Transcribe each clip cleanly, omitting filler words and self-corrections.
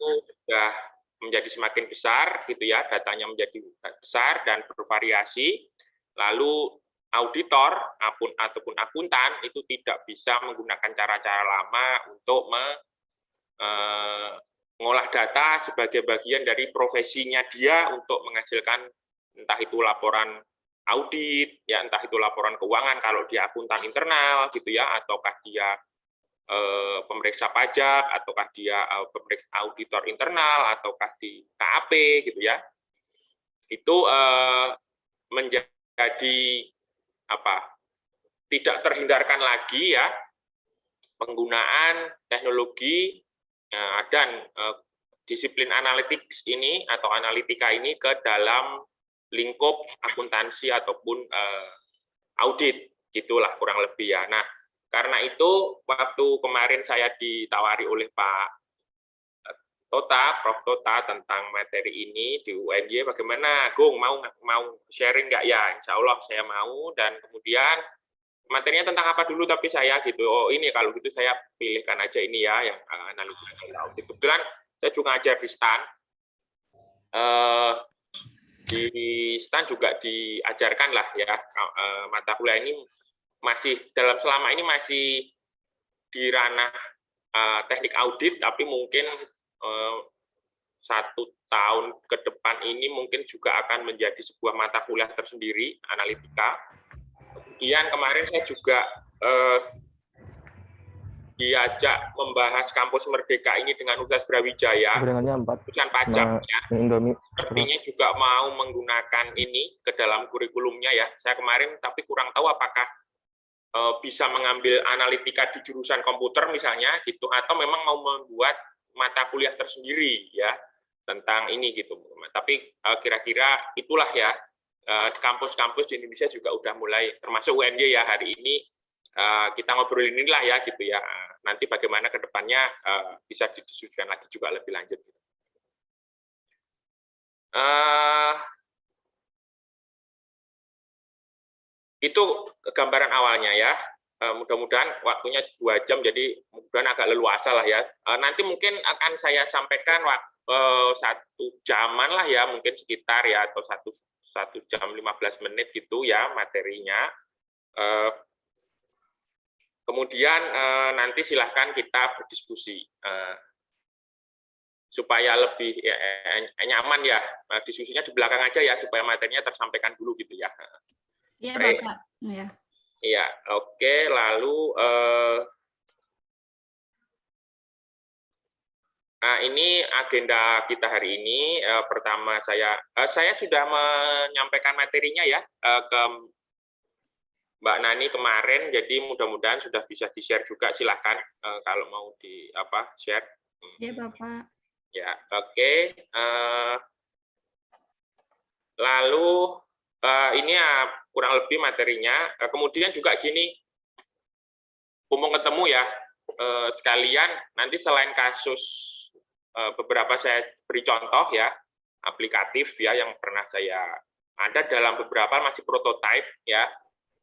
itu sudah menjadi semakin besar gitu ya, datanya menjadi besar dan bervariasi, lalu auditor ataupun akuntan itu tidak bisa menggunakan cara-cara lama untuk mengolah data sebagai bagian dari profesinya dia untuk menghasilkan entah itu laporan audit, ya entah itu laporan keuangan kalau dia akuntan internal gitu ya, ataukah dia pemeriksa pajak, ataukah dia auditor internal, ataukah di KAP gitu ya. Itu menjadi apa? Tidak terhindarkan lagi ya penggunaan teknologi dan disiplin analytics ini atau analitika ini ke dalam lingkup akuntansi ataupun audit, gitulah kurang lebih ya. Nah, karena itu waktu kemarin saya ditawari oleh Pak Prof. Tota tentang materi ini di UNY, bagaimana, Gung, mau sharing nggak ya? Insya Allah saya mau, dan kemudian materinya tentang apa dulu tapi saya gitu, oh ini kalau gitu saya pilihkan aja ini ya, yang analitika audit. Kebetulan saya juga ngajar di STAN. Di STAN juga diajarkan lah ya, mata kuliah ini masih selama ini masih di ranah teknik audit, tapi mungkin 1 tahun ke depan ini mungkin juga akan menjadi sebuah mata kuliah tersendiri, analitika. Kemudian kemarin saya juga diajak membahas kampus Merdeka ini dengan Universitas Brawijaya, urusan pajaknya. Sepertinya juga mau menggunakan ini ke dalam kurikulumnya ya. Saya kemarin tapi kurang tahu apakah bisa mengambil analitika di jurusan komputer misalnya gitu, atau memang mau membuat mata kuliah tersendiri ya tentang ini gitu. Tapi kira-kira itulah ya, kampus-kampus di Indonesia juga udah mulai, termasuk UNY ya hari ini kita ngobrolin inilah ya gitu ya. Nanti bagaimana ke depannya bisa didiskusikan lagi juga lebih lanjut. Itu gambaran awalnya ya. Mudah-mudahan waktunya 2 jam, jadi mudah-mudahan agak leluasa lah ya. Nanti mungkin akan saya sampaikan 1 jaman lah ya, mungkin sekitar ya, atau 1 jam 15 menit gitu ya materinya. Kemudian nanti silahkan kita berdiskusi supaya lebih nyaman ya, diskusinya di belakang aja ya, supaya materinya tersampaikan dulu gitu ya. Iya, Bapak. Ya. Iya, oke. Lalu ini agenda kita hari ini. Pertama saya sudah menyampaikan materinya ya ke Mbak Nani kemarin, jadi mudah-mudahan sudah bisa di-share juga. Silahkan kalau mau share. Iya, Bapak. Ya, oke. Lalu ini ya kurang lebih materinya. Kemudian juga gini, mumpung ketemu ya, sekalian nanti selain kasus beberapa saya beri contoh ya, aplikatif ya yang pernah saya ada dalam beberapa masih prototipe ya.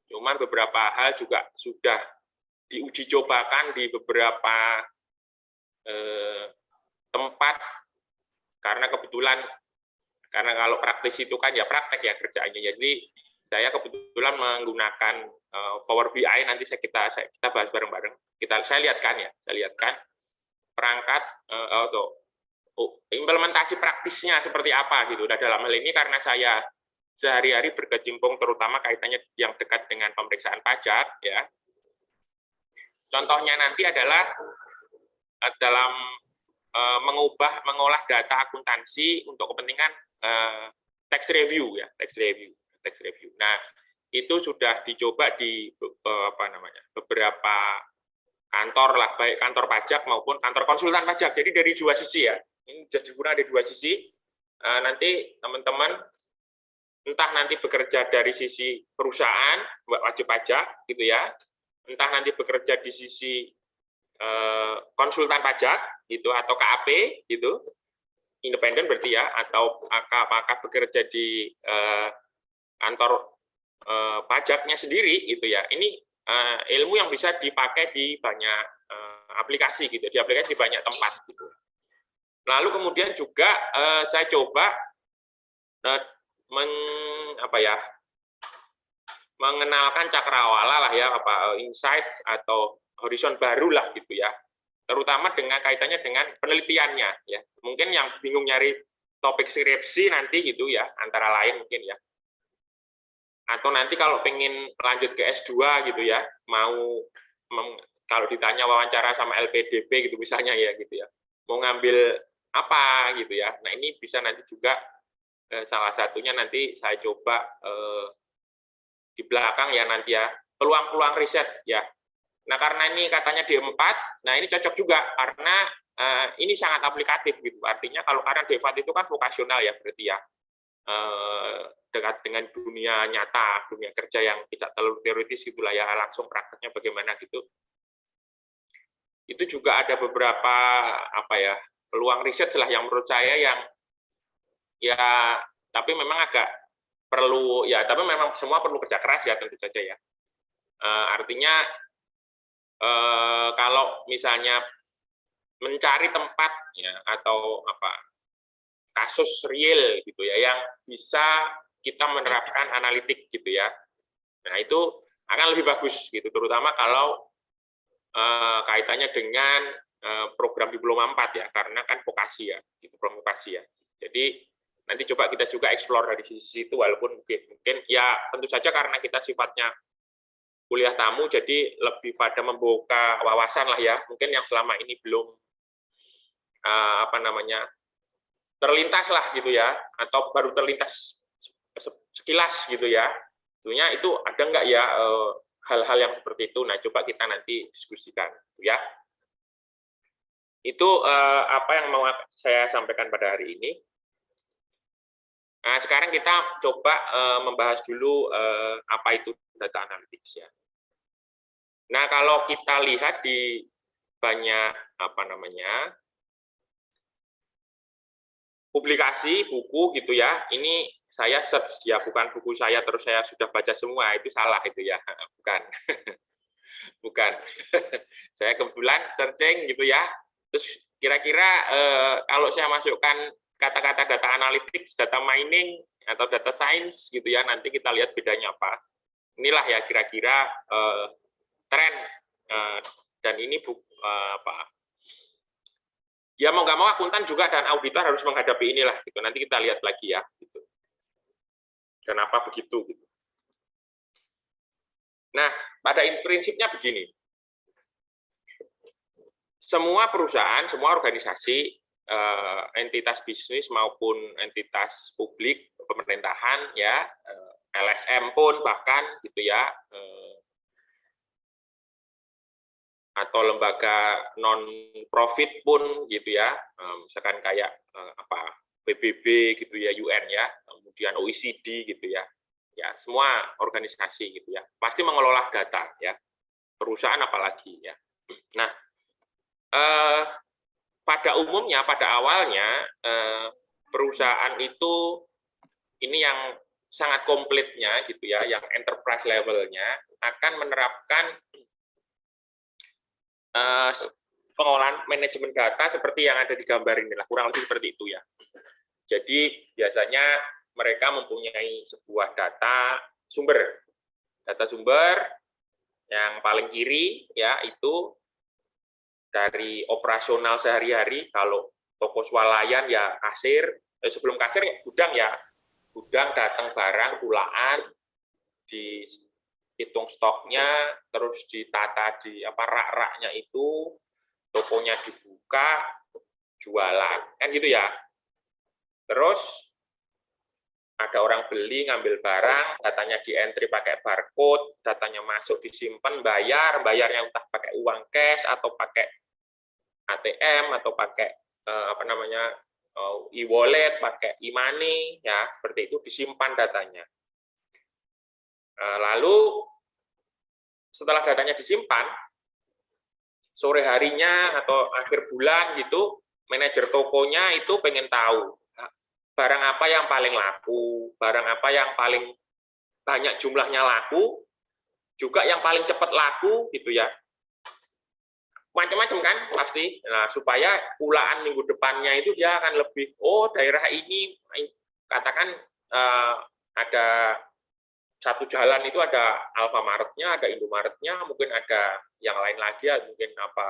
Cuman beberapa hal juga sudah diuji cobakan di beberapa tempat, karena kebetulan, karena kalau praktis itu kan ya praktek ya kerjaannya. Jadi saya kebetulan menggunakan Power BI, nanti kita bahas bareng-bareng. Saya lihatkan perangkat atau implementasi praktisnya seperti apa gitu. Nah, dalam hal ini karena saya sehari-hari berkecimpung terutama kaitannya yang dekat dengan pemeriksaan pajak ya. Contohnya nanti adalah dalam mengolah data akuntansi untuk kepentingan tax review ya, tax review. Nah, itu sudah dicoba di beberapa kantor lah, baik kantor pajak maupun kantor konsultan pajak. Jadi dari 2 sisi ya. Ini jadi ada 2 sisi. Nanti teman-teman entah nanti bekerja dari sisi perusahaan wajib pajak gitu ya, entah nanti bekerja di sisi konsultan pajak gitu atau KAP gitu, independen berarti ya, atau apakah bekerja di kantor pajaknya sendiri gitu ya. Ini ilmu yang bisa dipakai di banyak aplikasi gitu, di aplikasi di banyak tempat gitu. Lalu kemudian juga saya coba mengenalkan cakrawala lah ya, insights atau horizon baru lah gitu ya, terutama dengan kaitannya dengan penelitiannya ya. Mungkin yang bingung nyari topik skripsi nanti gitu ya, antara lain mungkin ya, atau nanti kalau pengen lanjut ke S2 gitu ya, kalau ditanya wawancara sama LPDP gitu misalnya ya gitu ya, mau ngambil apa gitu ya. Nah ini bisa nanti juga salah satunya nanti saya coba di belakang ya nanti ya, peluang-peluang riset ya. Nah karena ini katanya D4, nah ini cocok juga karena ini sangat aplikatif gitu. Artinya kalau karena D4 itu kan vokasional ya berarti ya, dekat dengan dunia nyata, dunia kerja yang tidak terlalu teoritis gitulah ya, langsung prakteknya bagaimana gitu. Itu juga ada beberapa peluang riset lah yang menurut saya yang ya, tapi memang agak perlu ya, tapi memang semua perlu kerja keras ya tentu saja ya. Artinya kalau misalnya mencari tempat ya atau kasus real gitu ya yang bisa kita menerapkan analitik gitu ya. Nah itu akan lebih bagus gitu, terutama kalau kaitannya dengan program diploma 4 ya, karena kan vokasi ya, gitu, program vokasi ya. Jadi nanti coba kita juga explore dari sisi itu, walaupun mungkin ya tentu saja karena kita sifatnya kuliah tamu, jadi lebih pada membuka wawasan lah ya, mungkin yang selama ini belum terlintas lah gitu ya, atau baru terlintas sekilas gitu ya. Tentunya itu ada nggak ya hal-hal yang seperti itu. Nah coba kita nanti diskusikan ya. Itu apa yang mau saya sampaikan pada hari ini. Nah, sekarang kita coba membahas dulu apa itu data analytics ya. Nah, kalau kita lihat di banyak publikasi buku gitu ya, ini saya search ya, bukan buku saya terus saya sudah baca semua, itu salah itu ya, bukan. Bukan. Saya kebetulan searching gitu ya. Terus kira-kira kalau saya masukkan kata-kata data analytics, data mining, atau data science gitu ya, nanti kita lihat bedanya apa. Inilah ya kira-kira tren, dan ini ya mau nggak mau akuntan juga dan auditor harus menghadapi inilah gitu. Nanti kita lihat lagi ya gitu. Kenapa begitu gitu. Nah, pada prinsipnya begini. Semua perusahaan, semua organisasi, entitas bisnis maupun entitas publik, pemerintahan ya, LSM pun bahkan gitu ya, atau lembaga non profit pun gitu ya, misalkan kayak PBB gitu ya, UN ya, kemudian OECD gitu ya, ya semua organisasi gitu ya, pasti mengelola data ya, perusahaan apalagi ya. Nah, pada umumnya, pada awalnya perusahaan itu ini yang sangat komplitnya gitu ya, yang enterprise levelnya akan menerapkan pengolahan manajemen data seperti yang ada di gambar inilah, kurang lebih seperti itu ya. Jadi biasanya mereka mempunyai sebuah data sumber yang paling kiri ya itu dari operasional sehari-hari. Kalau toko swalayan ya kasir, sebelum kasir ya gudang datang barang pulaan, dihitung stoknya, terus ditata di rak-raknya itu, tokonya dibuka, jualan kan gitu ya. Terus ada orang beli, ngambil barang, datanya di entry pakai barcode, datanya masuk, disimpan, bayarnya entah pakai uang cash atau pakai ATM atau pakai e-wallet, pakai e-money ya, seperti itu, disimpan datanya. Lalu setelah datanya disimpan, sore harinya atau akhir bulan gitu, manajer tokonya itu pengen tahu barang apa yang paling laku, barang apa yang paling banyak jumlahnya laku, juga yang paling cepat laku gitu ya. macam-macam kan pasti. Nah, supaya pulaan minggu depannya itu dia akan lebih, oh daerah ini katakan ada satu jalan itu ada Alfamaretnya, ada Indomaretnya, mungkin ada yang lain lagi, mungkin apa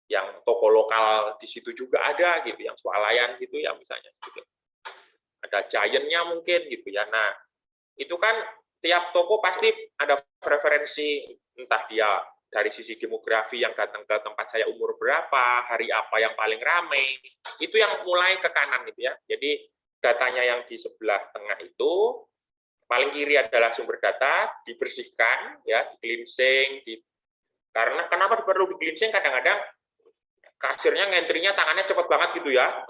yang toko lokal di situ juga ada gitu, yang swalayan gitu ya misalnya. Gitu. Ada Giant-nya mungkin gitu ya. Nah, itu kan tiap toko pasti ada preferensi, entah dia dari sisi demografi yang datang ke tempat saya umur berapa, hari apa yang paling ramai, itu yang mulai ke kanan gitu ya. Jadi datanya yang di sebelah tengah itu, paling kiri adalah sumber data, dibersihkan, ya, di cleansing, karena kenapa perlu di cleansing? Kadang-kadang kasirnya ngentrinya tangannya cepat banget gitu ya,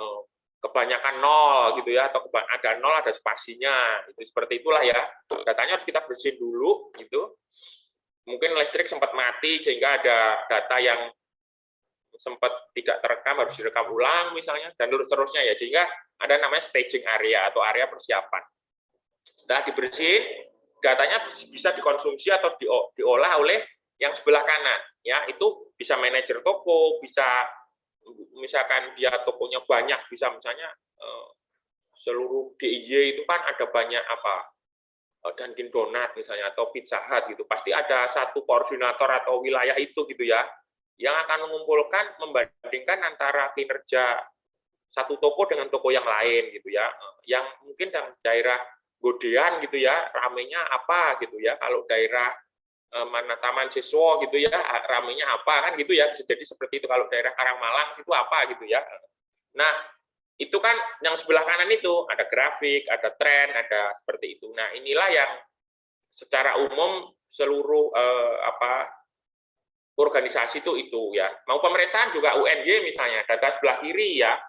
kebanyakan nol gitu ya, atau ada nol ada spasinya, itu seperti itulah ya. Datanya harus kita bersihin dulu gitu. Mungkin listrik sempat mati sehingga ada data yang sempat tidak terekam harus direkam ulang misalnya, dan seterusnya ya, sehingga ada namanya staging area atau area persiapan. Setelah dibersihin, datanya bisa dikonsumsi atau diolah oleh yang sebelah kanan ya, itu bisa manajer toko, bisa misalkan dia tokonya banyak, bisa misalnya seluruh DIY itu kan ada banyak apa, Dunkin Donat misalnya atau Pizza Hut gitu, pasti ada satu koordinator atau wilayah itu gitu ya, yang akan mengumpulkan, membandingkan antara kinerja satu toko dengan toko yang lain gitu ya, yang mungkin daerah Godean gitu ya, ramenya apa gitu ya, kalau daerah mana Taman Siswa gitu ya, ramenya apa kan gitu ya, bisa jadi seperti itu. Kalau daerah Karangmalang itu apa gitu ya. Nah, itu kan yang sebelah kanan itu ada grafik, ada tren, ada seperti itu. Nah, inilah yang secara umum seluruh organisasi itu ya. Mau pemerintahan juga UNY misalnya, data sebelah kiri ya,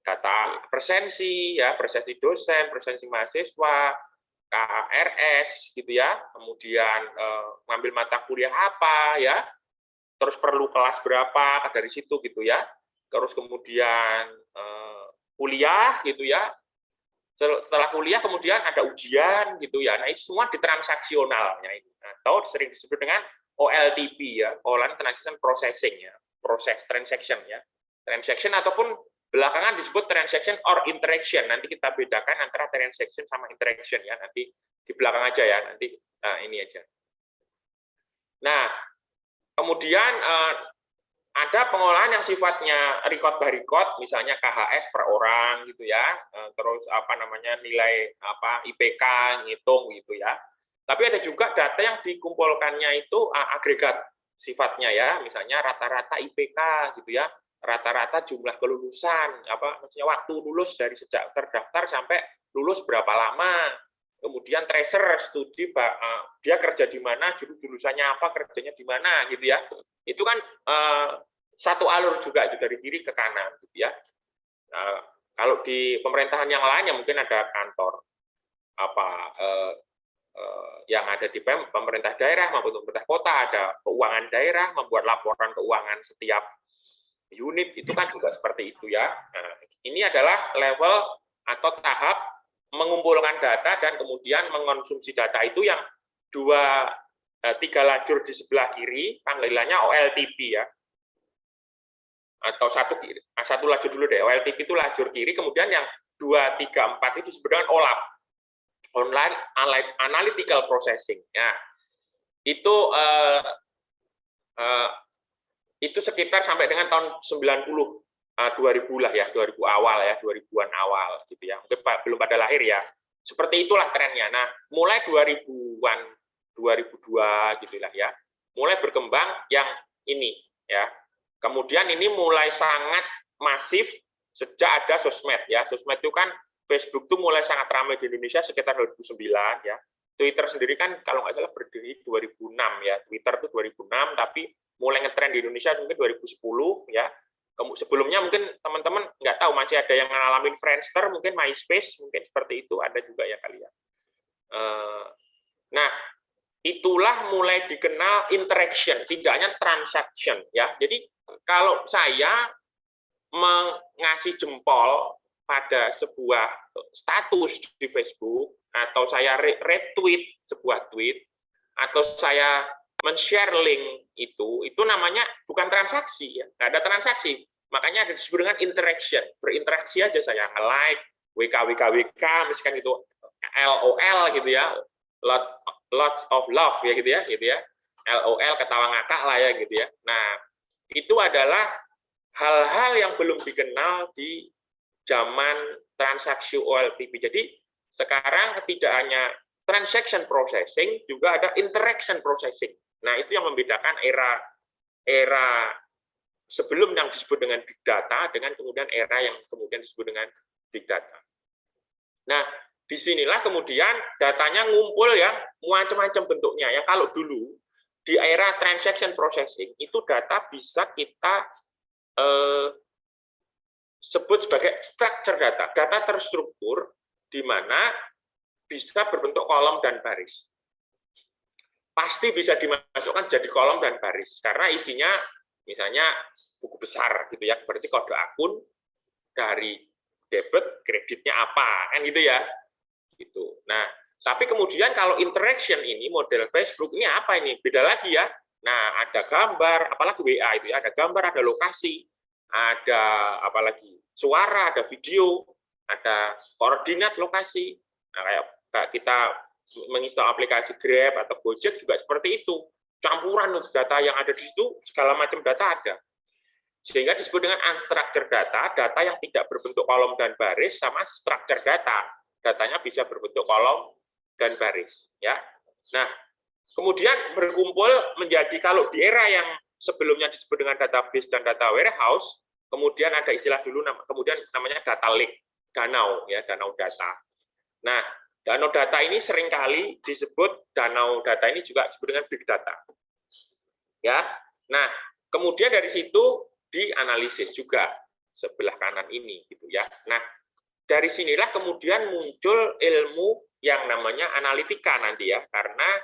data presensi ya, presensi dosen, presensi mahasiswa, KRS gitu ya, kemudian ngambil mata kuliah apa ya, terus perlu kelas berapa dari situ gitu ya, terus kemudian kuliah gitu ya, setelah kuliah kemudian ada ujian gitu ya. Nah, itu semua di transaksionalnya ini, atau sering disebut dengan OLTP ya, online transaction processing ya, proses transaction ya, transaction ataupun belakangan disebut transaction or interaction. Nanti kita bedakan antara transaction sama interaction ya, nanti di belakang aja ya, nanti ini aja. Nah, kemudian ada pengolahan yang sifatnya record by record, misalnya KHS per orang gitu ya, terus apa namanya nilai apa IPK ngitung gitu ya. Tapi ada juga data yang dikumpulkannya itu agregat sifatnya ya, misalnya rata-rata IPK gitu ya, rata-rata jumlah kelulusan, apa maksudnya waktu lulus dari sejak terdaftar sampai lulus berapa lama, kemudian tracer studi dia kerja di mana, jurusannya apa, kerjanya di mana gitu ya. Itu kan satu alur juga itu dari kiri ke kanan gitu ya. Kalau di pemerintahan yang lainnya mungkin ada kantor apa yang ada di pemerintah daerah maupun pemerintah kota, ada keuangan daerah membuat laporan keuangan setiap unit, itu kan juga seperti itu ya. Nah, ini adalah level atau tahap mengumpulkan data dan kemudian mengonsumsi data itu yang tiga lajur di sebelah kiri, panggilannya OLTP ya. Atau satu lajur dulu deh, OLTP itu lajur kiri, kemudian yang 2, 3, 4 itu sebenarnya OLAP, online analytical processing. Ya, itu sekitar sampai dengan tahun 90, 2000 lah ya, 2000 awal ya, 2000-an awal gitu ya. Mungkin belum pada lahir ya. Seperti itulah trennya. Nah, mulai 2000-an, 2002 gitulah ya. Mulai berkembang yang ini ya. Kemudian ini mulai sangat masif sejak ada sosmed ya. Sosmed itu kan Facebook itu mulai sangat ramai di Indonesia sekitar 2009 ya. Twitter sendiri kan kalau nggak salah berdiri 2006 ya. Twitter itu 2006, tapi mulai ngetren di Indonesia mungkin 2010 ya. Sebelumnya mungkin teman-teman nggak tahu, masih ada yang ngalamin Friendster, mungkin MySpace, mungkin seperti itu ada juga ya kali ya. Nah, itulah mulai dikenal interaction, tidak hanya transaction ya. Jadi kalau saya mengasih jempol pada sebuah status di Facebook, atau saya retweet sebuah tweet, atau saya men-share link itu namanya bukan transaksi ya, nggak ada transaksi. Makanya ada disebut dengan interaction, berinteraksi aja saya, nge-like, WK, misalkan gitu, LOL gitu ya, lots of love ya gitu ya, LOL ketawa ngakak lah ya gitu ya. Nah, itu adalah hal-hal yang belum dikenal di zaman transaksi OLTP. Jadi sekarang tidak hanya transaction processing, juga ada interaction processing. Nah, itu yang membedakan era sebelum yang disebut dengan big data dengan kemudian era yang kemudian disebut dengan big data. Nah, disinilah kemudian datanya ngumpul yang macam-macam bentuknya. Yang kalau dulu di era transaction processing itu data bisa kita sebut sebagai structure data, data terstruktur di mana bisa berbentuk kolom dan baris. Pasti bisa dimasukkan jadi kolom dan baris karena isinya misalnya buku besar gitu ya, berarti kode akun dari debit kreditnya apa kan gitu ya. Gitu. Nah, tapi kemudian kalau interaction ini model Facebook ini apa ini? Beda lagi ya. Nah, ada gambar, apalagi WA itu ya, ada gambar, ada lokasi, ada apalagi suara, ada video, ada koordinat lokasi. Nah, kayak kita menginstal aplikasi Grab atau Gojek juga seperti itu. Campuran data yang ada di situ, segala macam data ada. Sehingga disebut dengan unstructured data, data yang tidak berbentuk kolom dan baris, sama structured data. Datanya bisa berbentuk kolom dan baris. Ya. Nah, kemudian berkumpul menjadi, kalau di era yang sebelumnya disebut dengan database dan data warehouse, kemudian ada istilah dulu, kemudian namanya data lake, danau, ya, danau data. Nah, danau data ini seringkali disebut, danau data ini juga disebut dengan big data. Ya, nah kemudian dari situ dianalisis juga sebelah kanan ini, gitu ya. Nah, dari sinilah kemudian muncul ilmu yang namanya analitika nanti ya, karena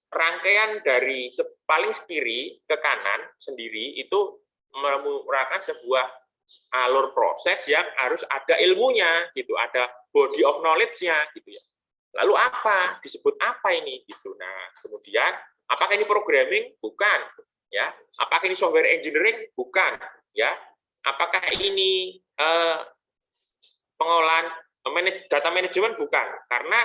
rangkaian dari paling kiri ke kanan sendiri itu merupakan sebuah alur proses yang harus ada ilmunya, gitu, ada body of knowledge-nya, gitu ya. Lalu apa? Disebut apa ini? Gitu. Nah, kemudian apakah ini programming? Bukan. Ya. Apakah ini software engineering? Bukan. Ya. Apakah ini pengolahan data manajemen? Bukan. Karena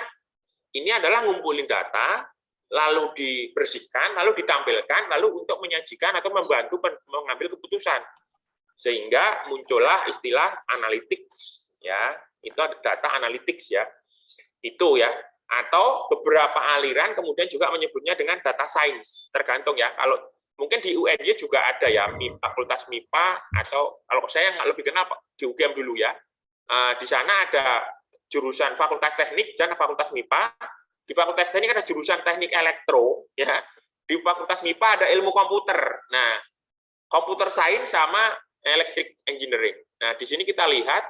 ini adalah ngumpulin data, lalu dibersihkan, lalu ditampilkan, lalu untuk menyajikan atau membantu mengambil keputusan. Sehingga muncullah istilah analytics. Ya. Itu ada data analytics ya. Itu ya, atau beberapa aliran kemudian juga menyebutnya dengan data science, tergantung ya. Kalau mungkin di UNY juga ada ya, fakultas MIPA, atau kalau saya nggak lebih kenal di UGM dulu ya, di sana ada jurusan fakultas teknik dan fakultas MIPA. Di fakultas teknik ada jurusan teknik elektro, ya. Di fakultas MIPA ada ilmu komputer. Nah, computer science sama electric engineering. Nah, di sini kita lihat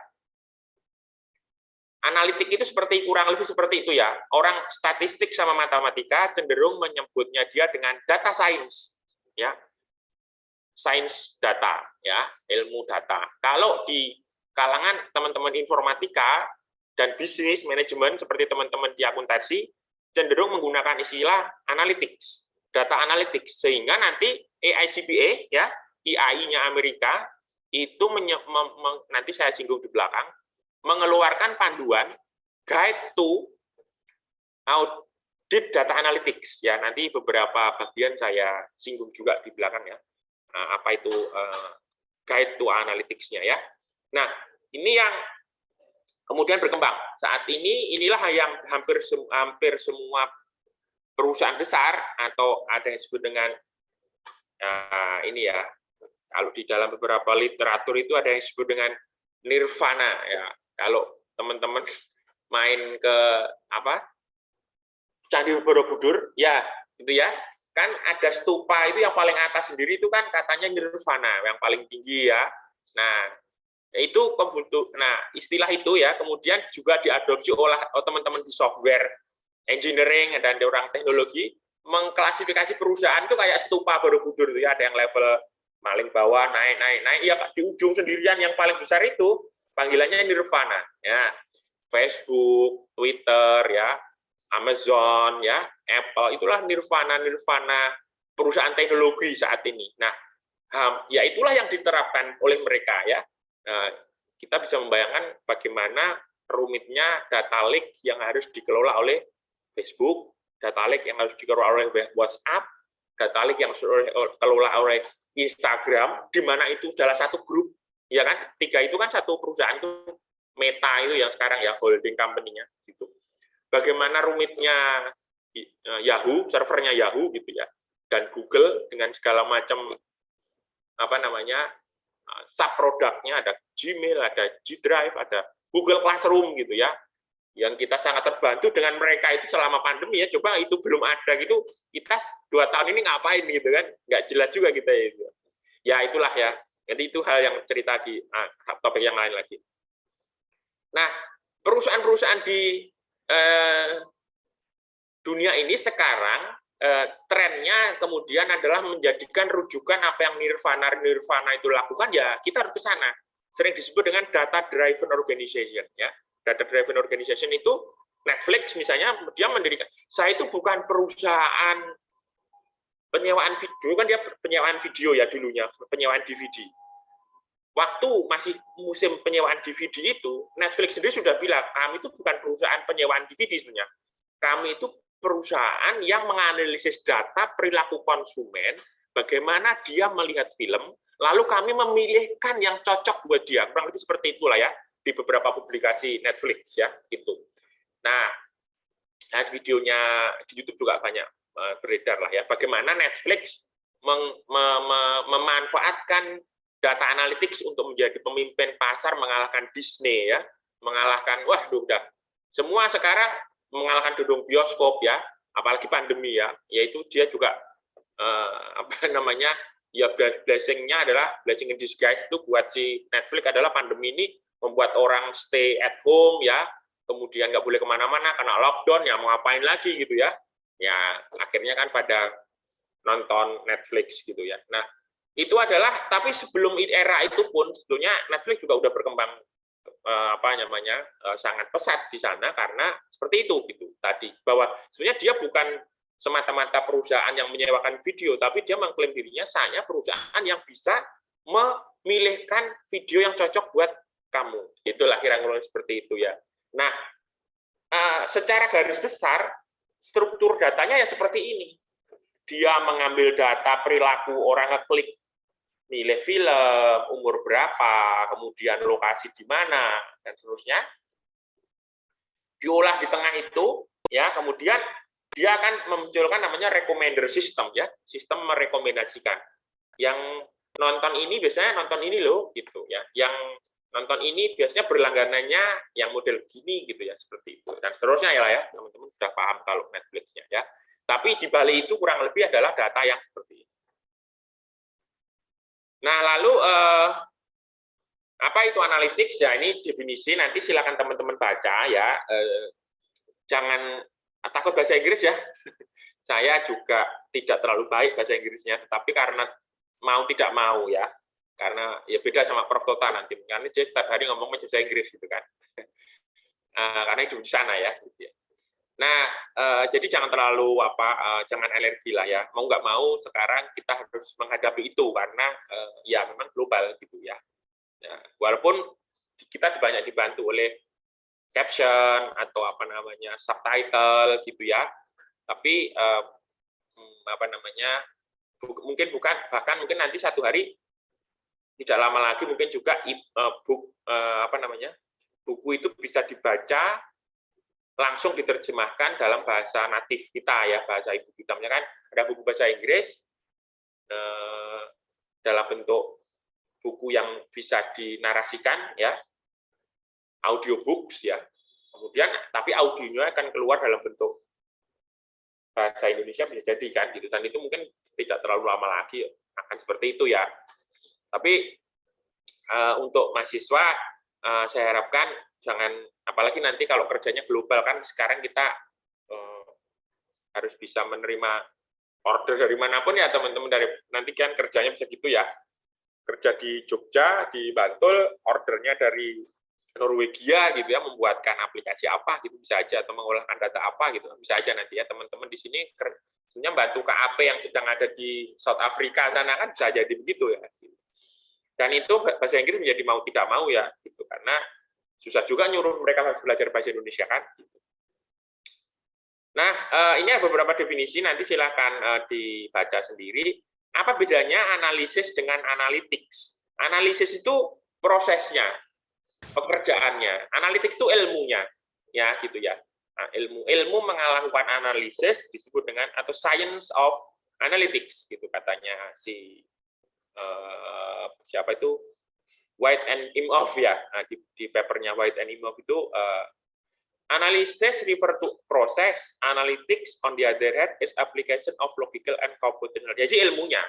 analitik itu kurang lebih seperti itu ya. Orang statistik sama matematika cenderung menyebutnya dia dengan data science, ya, sains data, ya, ilmu data. Kalau di kalangan teman-teman informatika dan bisnis manajemen seperti teman-teman di akuntansi cenderung menggunakan istilah analytics, data analytics, sehingga nanti AICPA, ya, EI-nya Amerika itu nanti saya singgung di belakang, mengeluarkan panduan guide to audit data analytics ya, nanti beberapa bagian saya singgung juga di belakang ya, apa itu guide to analytics-nya ya. Nah, ini yang kemudian berkembang saat ini. Inilah yang hampir semua perusahaan besar, atau ada yang disebut dengan ini ya, kalau di dalam beberapa literatur itu ada yang disebut dengan nirvana ya. Kalau teman-teman main ke Candi Borobudur ya, gitu ya, kan ada stupa itu yang paling atas sendiri itu kan katanya nirvana, yang paling tinggi ya. Nah, itu istilah itu ya kemudian juga diadopsi oleh teman-teman di software engineering dan orang teknologi, mengklasifikasi perusahaan itu kayak stupa Borobudur itu ya, ada yang level paling bawah, naik ya, di ujung sendirian yang paling besar itu panggilannya nirvana ya. Facebook, Twitter ya, Amazon ya, Apple, itulah nirvana perusahaan teknologi saat ini. Nah, ya itulah yang diterapkan oleh mereka ya. Kita bisa membayangkan bagaimana rumitnya data leak yang harus dikelola oleh Facebook, data leak yang harus dikelola oleh WhatsApp, data leak yang harus dikelola oleh Instagram, di mana itu adalah satu grup, ya kan? 3 itu kan satu perusahaan itu, Meta itu yang sekarang ya holding company-nya gitu. Bagaimana rumitnya Yahoo, servernya Yahoo gitu ya, dan Google dengan segala macam sub produknya, ada Gmail, ada G Drive, ada Google Classroom gitu ya, yang kita sangat terbantu dengan mereka itu selama pandemi ya. Coba itu belum ada gitu, kita 2 tahun ini ngapain gitu kan, nggak jelas juga kita itu. Ya itulah ya, jadi itu hal yang cerita di topik yang lain lagi. Nah, perusahaan-perusahaan di dunia ini sekarang trennya kemudian adalah menjadikan rujukan apa yang Nirvana itu lakukan, ya kita harus ke sana. Sering disebut dengan data driven organization ya. Data driven organization itu Netflix misalnya, dia mendirikan, saya itu bukan perusahaan penyewaan video, kan dia penyewaan video ya dulunya, penyewaan DVD. Waktu masih musim penyewaan DVD itu, Netflix sendiri sudah bilang, kami itu bukan perusahaan penyewaan DVD sebenarnya. Kami itu perusahaan yang menganalisis data perilaku konsumen, bagaimana dia melihat film, lalu kami memilihkan yang cocok buat dia. Kurang lebih seperti itulah ya, di beberapa publikasi Netflix ya, gitu. Nah, videonya di YouTube juga banyak beredar lah ya, bagaimana Netflix memanfaatkan data analytics untuk menjadi pemimpin pasar, mengalahkan Disney ya, mengalahkan udah semua sekarang mengalahkan dudung bioskop ya, apalagi pandemi ya, yaitu dia juga blessing-nya adalah blessing in disguise itu buat si Netflix adalah pandemi ini membuat orang stay at home ya, kemudian nggak boleh kemana-mana karena lockdown, ya mau ngapain lagi gitu ya, akhirnya kan pada nonton Netflix gitu ya. Nah, itu adalah, tapi sebelum era itu pun sebetulnya Netflix juga udah berkembang sangat pesat di sana, karena seperti itu gitu tadi, bahwa sebenarnya dia bukan semata-mata perusahaan yang menyewakan video, tapi dia mengklaim dirinya saya perusahaan yang bisa memilihkan video yang cocok buat kamu. Itulah kira-kira seperti itu ya. Nah, secara garis besar struktur datanya ya seperti ini. Dia mengambil data perilaku orang ngeklik, milih film, umur berapa, kemudian lokasi di mana, dan seterusnya. Diolah di tengah itu, ya, kemudian dia akan memunculkan namanya recommender system, ya, sistem merekomendasikan. Yang nonton ini biasanya nonton ini loh, gitu ya. Yang nonton ini biasanya berlangganannya yang model gini, gitu ya, seperti itu. Dan seterusnya ya, teman-teman sudah paham kalau Netflix-nya, ya. Tapi di balik itu kurang lebih adalah data yang seperti ini. Nah, lalu apa itu analytics? Ya, ini definisi, nanti silakan teman-teman baca ya. Jangan takut bahasa Inggris ya. Saya juga tidak terlalu baik bahasa Inggrisnya, tetapi karena mau tidak mau ya. Karena ya beda sama Prof. Tota nanti. Karena dia setiap hari ngomong bahasa Inggris gitu kan. Karena itu di sana ya. Gitu ya. Nah, jadi jangan terlalu jangan alergi lah ya. Mau nggak mau sekarang kita harus menghadapi itu karena ya memang global gitu ya. Walaupun kita banyak dibantu oleh caption atau subtitle gitu ya. Tapi mungkin nanti satu hari tidak lama lagi mungkin juga buku itu bisa dibaca langsung diterjemahkan dalam bahasa natif kita ya, bahasa ibu kita. Kan ada buku bahasa Inggris dalam bentuk buku yang bisa dinarasikan ya, audiobooks ya. Kemudian tapi audionya akan keluar dalam bentuk bahasa Indonesia, bisa jadi kan gitu. Dan itu mungkin tidak terlalu lama lagi akan seperti itu ya. Tapi untuk mahasiswa saya harapkan jangan, apalagi nanti kalau kerjanya global kan sekarang kita harus bisa menerima order dari manapun ya teman-teman, dari nanti kan kerjanya bisa gitu ya, kerja di Jogja, di Bantul, ordernya dari Norwegia gitu ya, membuatkan aplikasi apa gitu bisa aja, atau mengolahkan data apa gitu bisa aja nanti ya teman-teman di sini sebenarnya bantu KAP yang sedang ada di South Africa sana kan bisa jadi begitu ya. Dan itu bahasa Inggris menjadi mau tidak mau ya gitu, karena susah juga nyuruh mereka harus belajar bahasa Indonesia kan. Gitu. Nah, ini ada beberapa definisi, nanti silakan dibaca sendiri. Apa bedanya analisis dengan analytics? Analisis itu prosesnya, pekerjaannya. Analytics itu ilmunya, ya gitu ya. Nah, ilmu melakukan analisis disebut dengan atau science of analytics gitu katanya si siapa itu White and Imhoff ya. Nah, di papernya White and Imhoff itu analysis refer to process, analytics on the other hand is application of logical and computational. Jadi ilmunya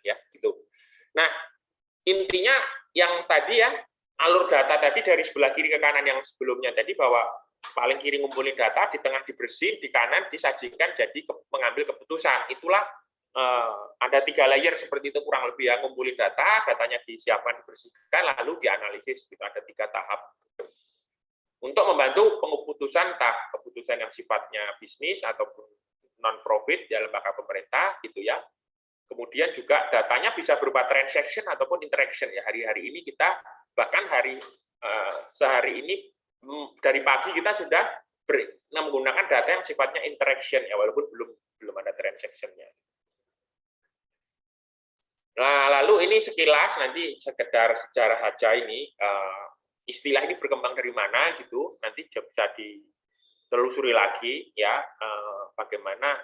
ya gitu. Nah, intinya yang tadi ya, alur data tadi dari sebelah kiri ke kanan yang sebelumnya tadi, bahwa paling kiri ngumpulin data, di tengah dibersihin, di kanan disajikan jadi mengambil keputusan. Itulah ada 3 layer seperti itu kurang lebih ya, ngumpulin data, datanya disiapkan, dibersihkan, lalu dianalisis. Itu ada 3 tahap. Untuk membantu keputusan, entah keputusan yang sifatnya bisnis ataupun non-profit ya, lembaga pemerintah gitu ya. Kemudian juga datanya bisa berupa transaction ataupun interaction ya. Hari-hari ini kita bahkan sehari ini dari pagi kita sudah menggunakan data yang sifatnya interaction ya, walaupun belum ada transaction-nya. Nah, lalu ini sekilas nanti sekedar sejarah saja ini, istilah ini berkembang dari mana gitu, nanti bisa ditelusuri lagi ya, bagaimana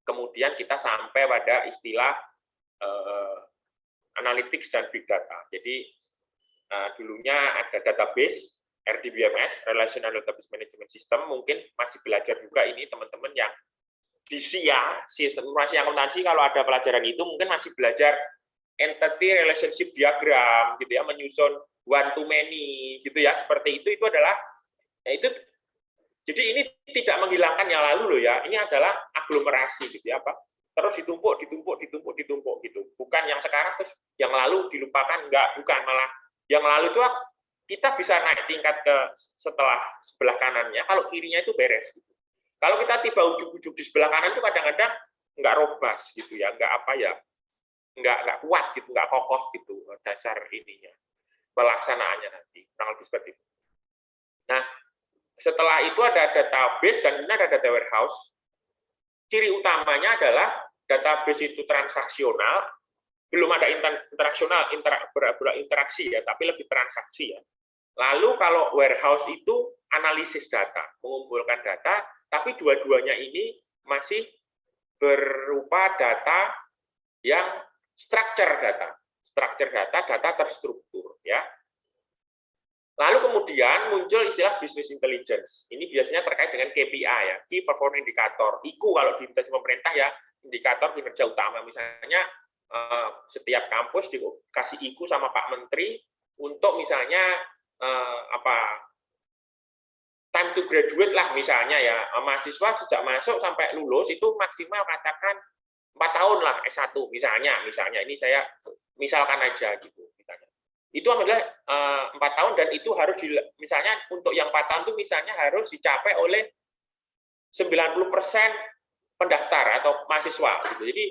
kemudian kita sampai pada istilah analytics dan big data. Jadi dulunya ada database RDBMS, Relational Database Management System, mungkin masih belajar juga ini teman-teman yang di SIA, sistem informasi akuntansi, kalau ada pelajaran itu mungkin masih belajar entity relationship diagram gitu ya, menyusun one to many gitu ya, seperti itu adalah ya itu. Jadi ini tidak menghilangkan yang lalu loh ya, ini adalah aglomerasi gitu ya, apa terus ditumpuk gitu, bukan yang sekarang terus yang lalu dilupakan, enggak, bukan, malah yang lalu itu kita bisa naik tingkat ke sebelah kanannya, kalau kirinya itu beres gitu. Kalau kita tiba ujug-ujug di sebelah kanan itu kadang-kadang nggak robust gitu ya, nggak apa ya, nggak kuat gitu, nggak kokoh gitu dasar ininya, pelaksanaannya nanti, kurang lebih seperti itu. Nah, setelah itu ada database dan ini ada data warehouse. Ciri utamanya adalah database itu transaksional, belum ada interaksi ya, tapi lebih transaksi ya. Lalu kalau warehouse itu analisis data, mengumpulkan data, tapi dua-duanya ini masih berupa data yang structure data terstruktur ya. Lalu kemudian muncul istilah business intelligence. Ini biasanya terkait dengan KPI ya, Key Performance Indicator. IKU kalau di pemerintah ya, indikator kinerja utama. Misalnya setiap kampus dikasih IKU sama Pak Menteri untuk misalnya time to graduate lah misalnya ya, mahasiswa sejak masuk sampai lulus itu maksimal katakan 4 tahun lah S1 misalnya ini saya misalkan aja gitu misalnya. Itu adalah 4 tahun dan itu harus misalnya untuk yang 4 tahun itu misalnya harus dicapai oleh 90% pendaftar atau mahasiswa gitu. Jadi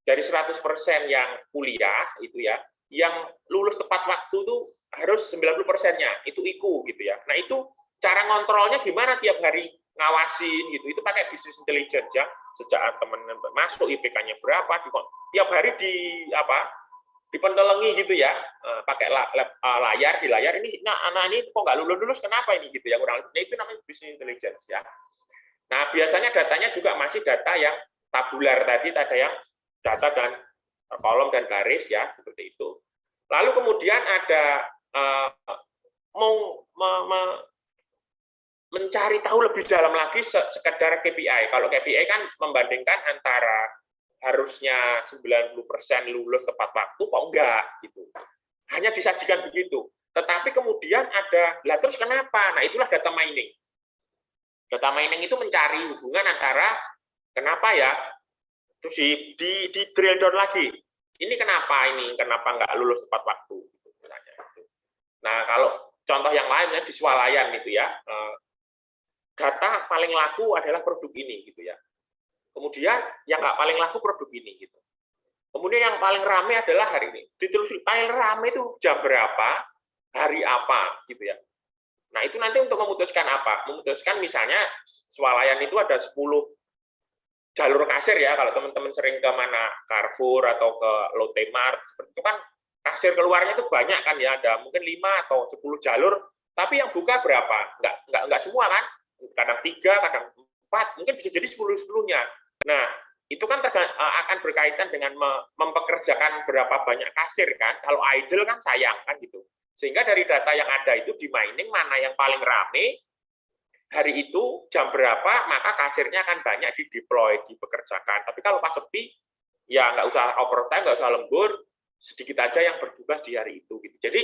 dari 100% yang kuliah itu ya, yang lulus tepat waktu itu harus 90%-nya itu IKU gitu ya. Nah, itu cara ngontrolnya gimana tiap hari ngawasin gitu. Itu pakai business intelligence ya. Sejak teman masuk IPK-nya berapa, tiap hari dipentelengi gitu ya, pakai layar ini, nah anak ini kok nggak lulus kenapa ini gitu ya, kurang lebih. Nah, itu namanya business intelligence ya. Nah, biasanya datanya juga masih data yang tabular tadi, ada yang data dan kolom dan baris ya, seperti itu. Lalu kemudian ada mencari tahu lebih dalam lagi sekedar KPI. Kalau KPI kan membandingkan antara harusnya 90% lulus tepat waktu, kok enggak gitu. Hanya disajikan begitu. Tetapi kemudian ada, lah terus kenapa? Nah, itulah data mining. Data mining itu mencari hubungan antara kenapa ya, terus di drill down lagi. Ini kenapa enggak lulus tepat waktu? Nah, kalau contoh yang lain ya di swalayan gitu ya. Data paling laku adalah produk ini gitu ya. Kemudian yang nggak paling laku produk ini gitu. Kemudian yang paling ramai adalah hari ini. Ditelusuri paling ramai itu jam berapa, hari apa gitu ya. Nah, itu nanti untuk memutuskan apa? Memutuskan misalnya swalayan itu ada 10 jalur kasir ya, kalau teman-teman sering ke mana Carrefour atau ke Lotte Mart seperti itu kan kasir keluarnya itu banyak kan ya, ada mungkin 5 atau 10 jalur, tapi yang buka berapa? Enggak semua kan? Kadang 3, kadang 4, mungkin bisa jadi 10-10-nya. Nah, itu kan akan berkaitan dengan mempekerjakan berapa banyak kasir kan. Kalau idle kan sayang kan gitu. Sehingga dari data yang ada itu di mining mana yang paling rame, hari itu jam berapa, maka kasirnya akan banyak di-deploy, dipekerjakan. Tapi kalau pas sepi, ya nggak usah overtime, nggak usah lembur, sedikit aja yang bertugas di hari itu. Gitu. Jadi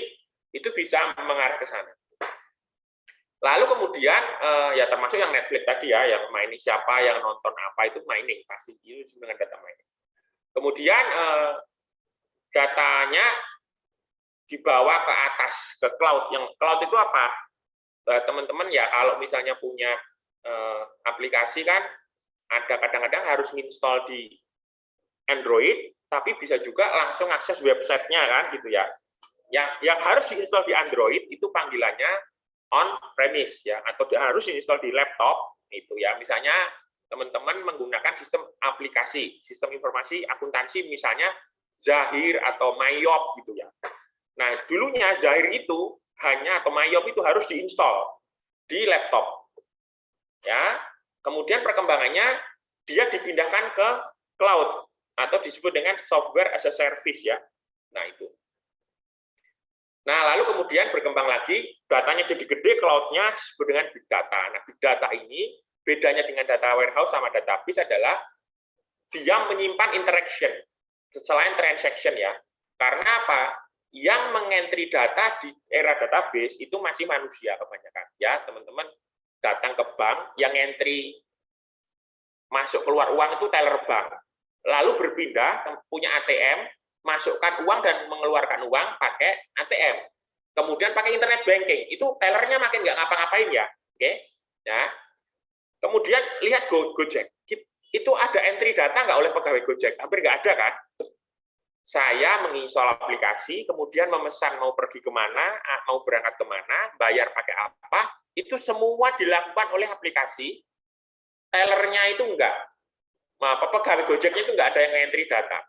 itu bisa mengarah ke sana. Lalu kemudian ya termasuk yang Netflix tadi ya, yang mining siapa, yang nonton apa itu mining pasti itu dengan data mining. Kemudian datanya dibawa ke atas ke cloud. Yang cloud itu apa? Teman-teman ya kalau misalnya punya aplikasi kan ada kadang-kadang harus install di Android, tapi bisa juga langsung akses websitenya kan gitu ya. Yang harus diinstal di Android itu panggilannya on premise ya, atau harus diinstal di laptop itu ya. Misalnya teman-teman menggunakan sistem aplikasi, sistem informasi akuntansi misalnya Zahir atau Mayop gitu ya. Nah, dulunya Zahir itu hanya atau Mayop itu harus diinstal di laptop. Ya. Kemudian perkembangannya dia dipindahkan ke cloud atau disebut dengan software as a service ya. Nah, itu. Nah, lalu kemudian berkembang lagi, datanya jadi gede, cloud-nya disebut dengan big data. Nah, big data ini bedanya dengan data warehouse sama database adalah dia menyimpan interaction selain transaction ya. Karena apa? Yang mengentry data di era database itu masih manusia kebanyakan. Ya, teman-teman datang ke bank, yang entry masuk keluar uang itu teller bank. Lalu berpindah punya ATM, masukkan uang dan mengeluarkan uang pakai ATM. Kemudian pakai internet banking, itu tellernya makin nggak ngapa-ngapain ya. Oke, ya. Kemudian lihat Gojek, itu ada entry data nggak oleh pegawai Gojek? Hampir nggak ada kan? Saya menginstal aplikasi, kemudian memesan mau pergi kemana, mau berangkat kemana, bayar pakai apa, itu semua dilakukan oleh aplikasi. Tellernya itu enggak. Pegawai Gojeknya itu enggak ada yang entry data.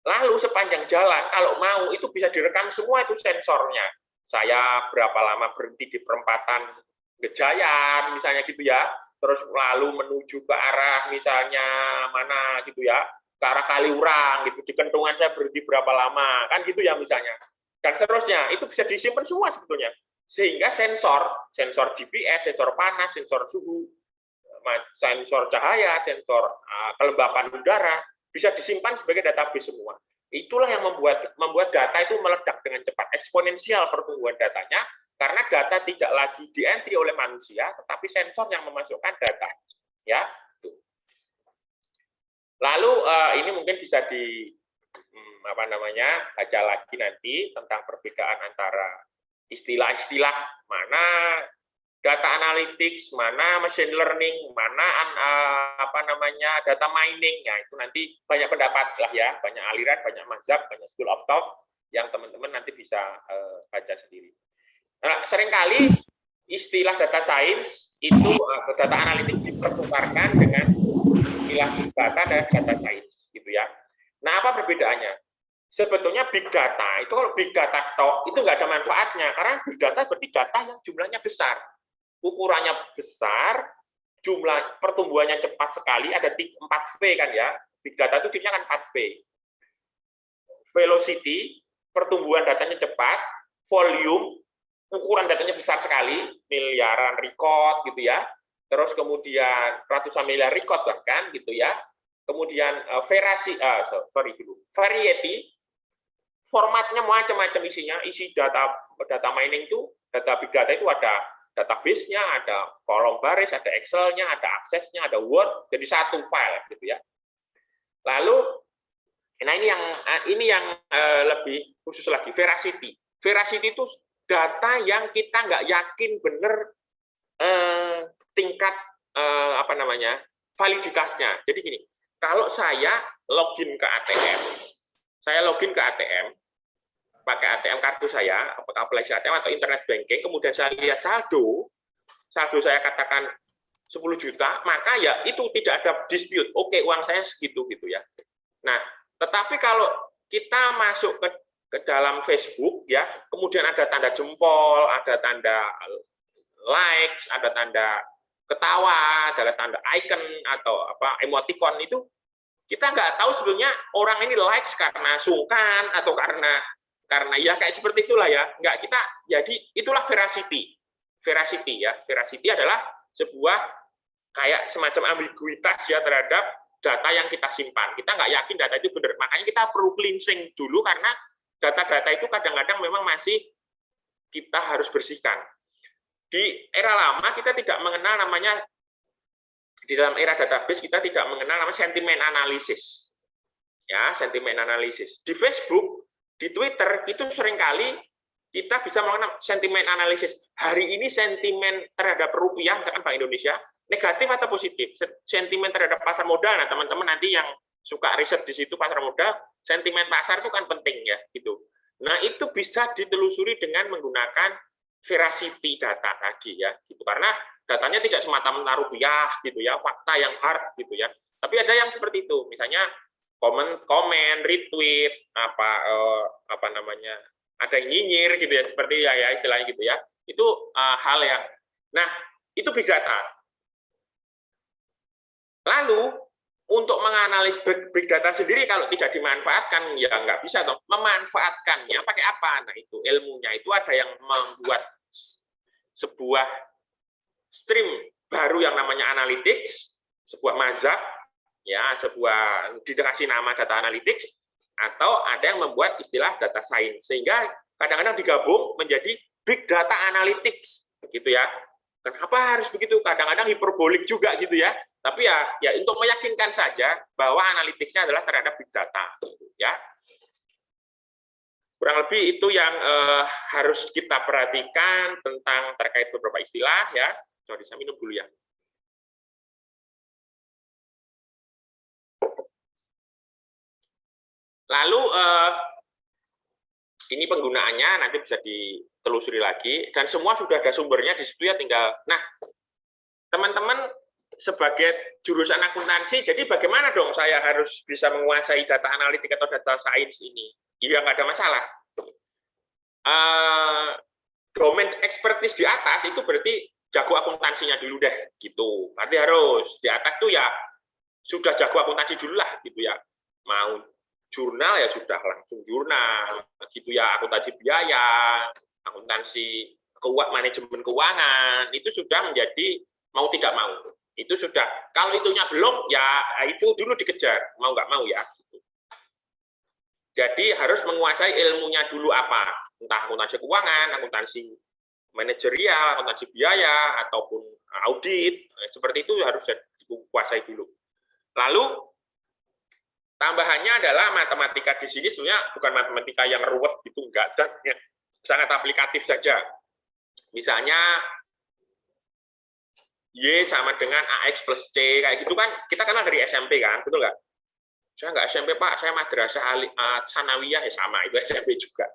Lalu sepanjang jalan, kalau mau, itu bisa direkam semua itu sensornya. Saya berapa lama berhenti di perempatan Gejayan, misalnya gitu ya, terus lalu menuju ke arah misalnya mana gitu ya, ke arah Kaliurang gitu, di Kentungan saya berhenti berapa lama kan gitu ya misalnya, dan seterusnya itu bisa disimpan semua sebetulnya, sehingga sensor GPS, sensor panas, sensor suhu, sensor cahaya, sensor kelembapan udara bisa disimpan sebagai database semua. Itulah yang membuat data itu meledak dengan cepat, eksponensial pertumbuhan datanya, karena data tidak lagi di-entry oleh manusia, tetapi sensor yang memasukkan data. Ya. Lalu ini mungkin bisa baca lagi nanti tentang perbedaan antara istilah-istilah mana data analytics, mana machine learning, mana data mining. Ya, itu nanti banyak pendapat lah ya, banyak aliran, banyak mazhab, banyak school of thought yang teman-teman nanti bisa baca sendiri. Nah, seringkali istilah data science itu data analytics dipertukarkan dengan istilah big data dan data science gitu ya. Nah, apa perbedaannya? Sebetulnya big data itu kalau big data itu nggak ada manfaatnya karena big data berarti data yang jumlahnya besar, ukurannya besar, jumlah pertumbuhannya cepat sekali, ada 4V kan ya. Big data itu tipenya kan 4V. Velocity, pertumbuhan datanya cepat, volume, ukuran datanya besar sekali, miliaran record gitu ya. Terus kemudian ratusan miliar record bahkan gitu ya. Kemudian variety, formatnya macam-macam isinya, isi data mining itu, data big data itu ada database-nya, ada kolom baris, ada Excel-nya, ada aksesnya, ada Word, jadi satu file gitu ya. Lalu, nah ini yang lebih khusus lagi, veracity. Veracity itu data yang kita nggak yakin benar tingkat apa namanya validitasnya. Jadi gini, kalau saya login ke ATM, pakai ATM kartu saya, apakah aplikasi ATM atau internet banking, kemudian saya lihat saldo saya katakan 10 juta, maka ya itu tidak ada dispute. Oke, uang saya segitu gitu ya. Nah, tetapi kalau kita masuk ke dalam Facebook ya, kemudian ada tanda jempol, ada tanda likes, ada tanda ketawa, ada tanda icon atau apa emoticon, itu kita nggak tahu sebetulnya orang ini likes karena sungkan atau karena ya kayak seperti itulah ya. Nggak kita, jadi itulah veracity ya. Veracity adalah sebuah kayak semacam ambiguitas ya terhadap data yang kita simpan. Kita nggak yakin data itu benar. Makanya kita perlu cleansing dulu, karena data-data itu kadang-kadang memang masih kita harus bersihkan. Di era lama kita tidak mengenal namanya, di dalam era database kita tidak mengenal namanya sentimen analisis. Ya, sentimen analisis. Di Facebook, di Twitter itu seringkali kita bisa melakukan sentimen analisis. Hari ini sentimen terhadap rupiah, misalkan Bank Indonesia, negatif atau positif? Sentimen terhadap pasar modal, nah teman-teman nanti yang suka riset di situ pasar modal, sentimen pasar itu kan penting ya, gitu. Nah itu bisa ditelusuri dengan menggunakan veracity data tadi ya, gitu. Karena datanya tidak semata-mata rupiah, gitu ya, fakta yang hard, gitu ya. Tapi ada yang seperti itu, misalnya komen, retweet, apa namanya, ada yang nyinyir gitu ya, seperti ya istilahnya gitu ya. Itu hal yang, nah itu big data. Lalu untuk menganalisis big data sendiri kalau tidak dimanfaatkan ya nggak bisa dong. Memanfaatkannya pakai apa? Nah itu ilmunya itu ada yang membuat sebuah stream baru yang namanya analytics, sebuah mazhab ya, sebuah dikasih nama data analytics, atau ada yang membuat istilah data science, sehingga kadang-kadang digabung menjadi big data analytics gitu ya. Kenapa harus begitu? Kadang-kadang hiperbolik juga gitu ya. Tapi ya untuk meyakinkan saja bahwa analytics-nya adalah terhadap big data gitu ya. Kurang lebih itu yang harus kita perhatikan tentang terkait beberapa istilah ya. Sorry, saya minum dulu ya. Lalu ini penggunaannya nanti bisa ditelusuri lagi, dan semua sudah ada sumbernya di situ ya, tinggal. Nah, teman-teman sebagai jurusan akuntansi, jadi bagaimana dong saya harus bisa menguasai data analitik atau data science ini? Iya, nggak ada masalah. Domain expertise di atas itu berarti jago akuntansinya dulu deh, gitu. Berarti harus di atas tuh ya sudah jago akuntansi dulu lah, gitu ya. Mau jurnal ya sudah langsung jurnal, gitu ya, akuntansi biaya, akuntansi manajemen keuangan, itu sudah menjadi mau tidak mau. Itu sudah, kalau itunya belum, ya itu dulu dikejar, mau nggak mau ya. Gitu. Jadi harus menguasai ilmunya dulu apa, entah akuntansi keuangan, akuntansi manajerial, akuntansi biaya, ataupun audit, seperti itu harus dikuasai dulu. Lalu tambahannya adalah matematika di sini sebenarnya bukan matematika yang ruwet gitu, enggak, dan ya, sangat aplikatif saja. Misalnya Y sama dengan AX plus C, kayak gitu kan, kita kenal dari SMP kan, betul nggak? Saya nggak SMP Pak, saya madrasah sanawiyah ya sama, itu SMP juga.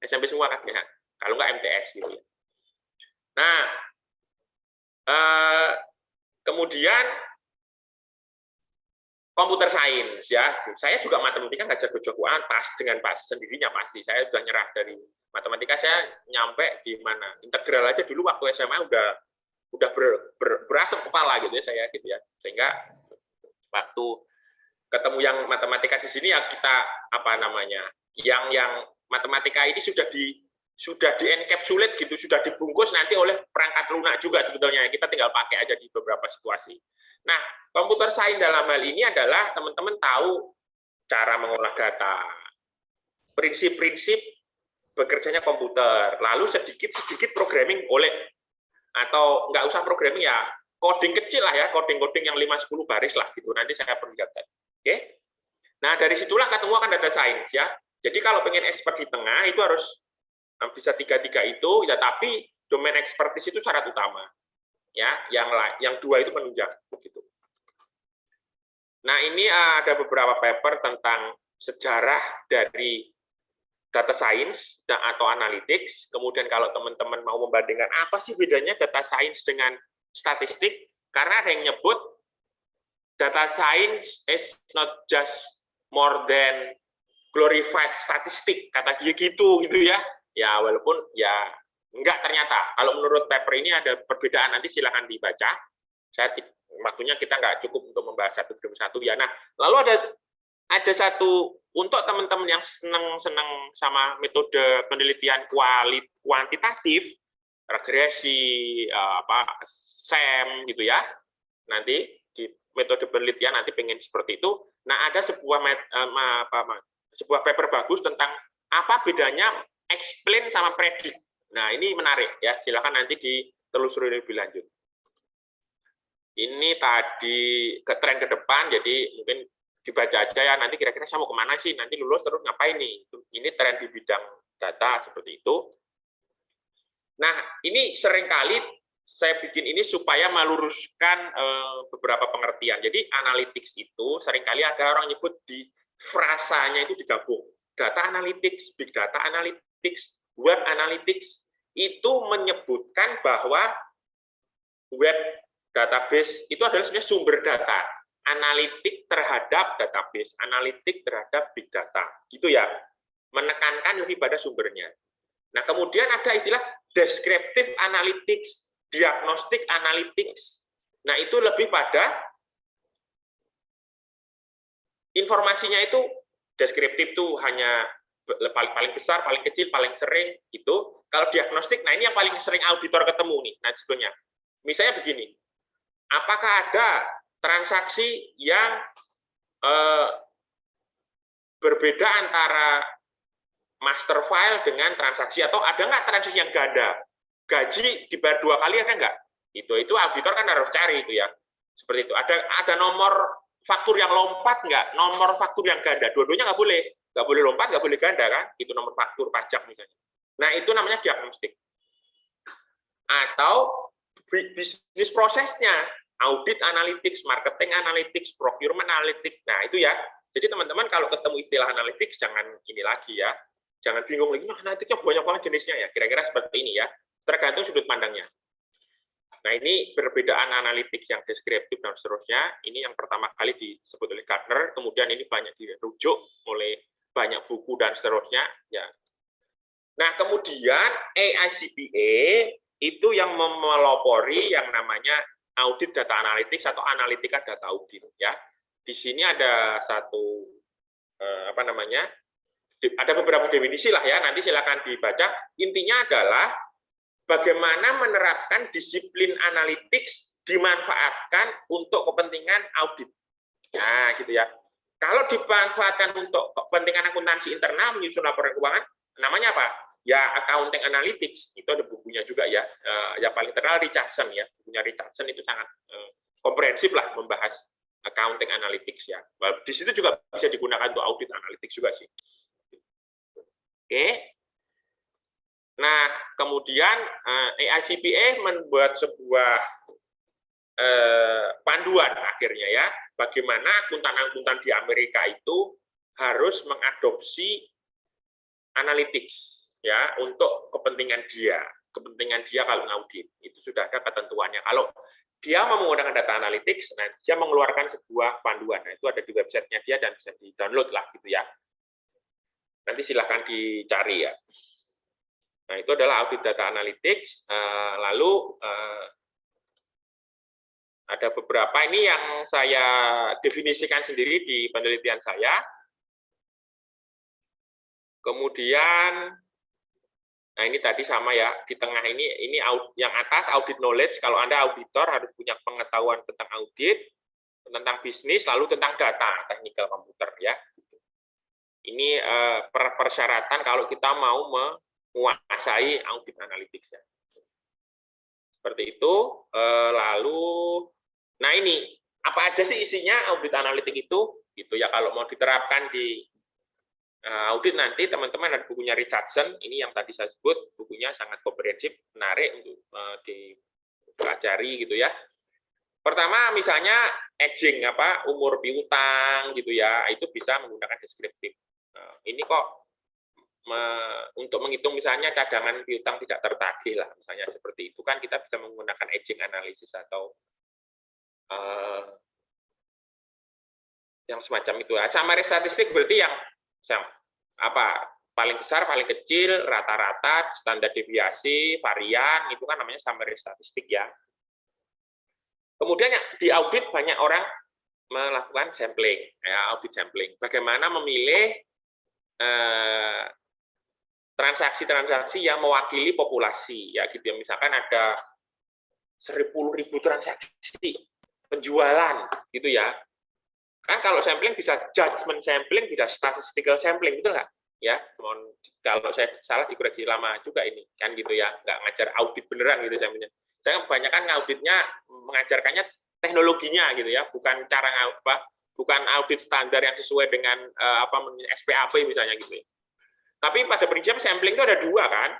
SMP semua kan ya, kalau nggak MTS gitu ya. Nah, kemudian komputer sains ya, saya juga matematika nggak jago-jagoan, pas sendirinya pasti. Saya sudah nyerah dari matematika, saya nyampe di mana integral aja dulu waktu SMA udah berasap kepala gitu ya saya gitu ya. Sehingga waktu ketemu yang matematika di sini ya kita apa namanya, yang matematika ini sudah di encapsulate gitu, sudah dibungkus nanti oleh perangkat lunak juga sebetulnya. Kita tinggal pakai aja di beberapa situasi. Nah, komputer sains dalam hal ini adalah teman-teman tahu cara mengolah data, prinsip-prinsip bekerjanya komputer, lalu sedikit-sedikit programming boleh, atau nggak usah programming ya, coding kecil lah ya, coding-coding yang 5-10 baris lah gitu, nanti saya perlihatkan. Oke? Nah, dari situlah ketemu akan data science ya. Jadi kalau pengen expert di tengah itu harus bisa tiga-tiga itu, ya tapi domain expertise itu syarat utama. Ya, yang dua itu menunjang begitu. Nah, ini ada beberapa paper tentang sejarah dari data science atau analytics. Kemudian kalau teman-teman mau membandingkan apa sih bedanya data science dengan statistik, karena ada yang nyebut data science is not just more than glorified statistik, kata dia gitu ya. Ya walaupun ya enggak, ternyata kalau menurut paper ini ada perbedaan, nanti silakan dibaca. Waktunya kita nggak cukup untuk membahas satu demi satu ya. Nah, lalu ada satu untuk teman-teman yang senang sama metode penelitian kuantitatif, regresi, SEM gitu ya. Nanti di metode penelitian nanti pengen seperti itu. Nah, ada sebuah paper bagus tentang apa bedanya explain sama predict. Nah, ini menarik ya. Silakan nanti ditelusuri lebih lanjut. Ini tadi ke tren ke depan, jadi mungkin dibaca aja ya, nanti kira-kira saya mau kemana sih, nanti lulus terus ngapain nih. Ini tren di bidang data seperti itu. Nah, ini seringkali saya bikin ini supaya meluruskan beberapa pengertian. Jadi analytics itu seringkali ada orang nyebut di frasanya itu digabung. Data analytics, big data analytics, web analytics, itu menyebutkan bahwa web database itu adalah sebenarnya sumber data, analitik terhadap database, analitik terhadap big data, gitu ya. Menekankan lebih pada sumbernya. Nah, kemudian ada istilah descriptive analytics, diagnostic analytics. Nah, itu lebih pada informasinya itu deskriptif tuh hanya paling besar, paling kecil, paling sering gitu. Kalau diagnostik, nah ini yang paling sering auditor ketemu nih. Nah, sebetulnya misalnya begini, apakah ada transaksi yang berbeda antara master file dengan transaksi, atau ada nggak transaksi yang ganda? Gaji dibayar 2 kali ada nggak? Itu auditor kan harus cari itu ya. Seperti itu. Ada nomor faktur yang lompat nggak? Nomor faktur yang ganda. Dua-duanya nggak boleh. Nggak boleh lompat, nggak boleh ganda kan? Itu nomor faktur pajak misalnya. Nah, itu namanya diagnostik. Atau bisnis prosesnya, audit analytics, marketing analytics, procurement analytics. Nah, itu ya. Jadi teman-teman kalau ketemu istilah analytics, jangan ini lagi ya. Jangan bingung lagi, nah analyticsnya banyak banget jenisnya ya. Kira-kira seperti ini ya. Tergantung sudut pandangnya. Nah, ini perbedaan analytics yang deskriptif dan seterusnya. Ini yang pertama kali disebut oleh Gartner, kemudian ini banyak dirujuk oleh banyak buku dan seterusnya. Ya. Nah, kemudian AICPA itu yang memelopori yang namanya audit data analytics atau analitika data audit. Ya, di sini ada satu ada beberapa definisi lah ya. Nanti silakan dibaca. Intinya adalah bagaimana menerapkan disiplin analytics dimanfaatkan untuk kepentingan audit. Nah, gitu ya. Kalau dimanfaatkan untuk kepentingan akuntansi internal menyusun laporan keuangan, namanya apa? Ya accounting analytics. Itu ada bukunya juga ya. Yang paling terkenal Richardson ya. Bukunya Richardson itu sangat komprehensif lah membahas accounting analytics ya. Di situ juga bisa digunakan untuk audit analytics juga sih. Oke. Nah, kemudian AICPA membuat sebuah panduan akhirnya ya, bagaimana akuntan-akuntan di Amerika itu harus mengadopsi analytics ya untuk kepentingan dia kalau ngaudit. Itu sudah ada ketentuannya. Kalau dia mau menggunakan data analytics, nah dia mengeluarkan sebuah panduan. Nah, itu ada di websitenya dia dan bisa di-download lah gitu ya. Nanti silahkan dicari ya. Nah, itu adalah audit data analytics. Lalu ada beberapa ini yang saya definisikan sendiri di penelitian saya. Kemudian, nah ini tadi sama ya, di tengah ini yang atas audit knowledge. Kalau Anda auditor harus punya pengetahuan tentang audit, tentang bisnis, lalu tentang data, teknikal komputer ya. Ini persyaratan kalau kita mau menguasai audit analytics ya. Seperti itu. Lalu, nah ini apa aja sih isinya audit analitik itu? Gitu ya, kalau mau diterapkan di audit nanti teman-teman ada bukunya Richardson, ini yang tadi saya sebut, bukunya sangat komprehensif, menarik untuk dipelajari gitu ya. Pertama misalnya aging umur piutang gitu ya, itu bisa menggunakan deskriptif. Ini kok untuk menghitung misalnya cadangan piutang tidak tertagih lah, misalnya seperti itu kan kita bisa menggunakan aging analisis atau yang semacam itu. Summary statistik berarti yang paling besar, paling kecil, rata-rata, standar deviasi, varian, itu kan namanya summary statistik ya. Kemudian di audit banyak orang melakukan sampling, ya, audit sampling. Bagaimana memilih transaksi-transaksi yang mewakili populasi, ya gitu ya. Misalkan ada 10.000 transaksi penjualan, gitu ya. Kan kalau sampling bisa judgment sampling, bisa statistical sampling, gitu nggak? Ya, mohon kalau saya salah dikoreksi, lama juga ini, kan gitu ya. Nggak ngajar audit beneran gitu sampelnya. Saya kebanyakan ngauditnya mengajarkannya teknologinya gitu ya, bukan cara bukan audit standar yang sesuai dengan SPAP misalnya gitu ya. Tapi pada prinsip sampling itu ada dua kan,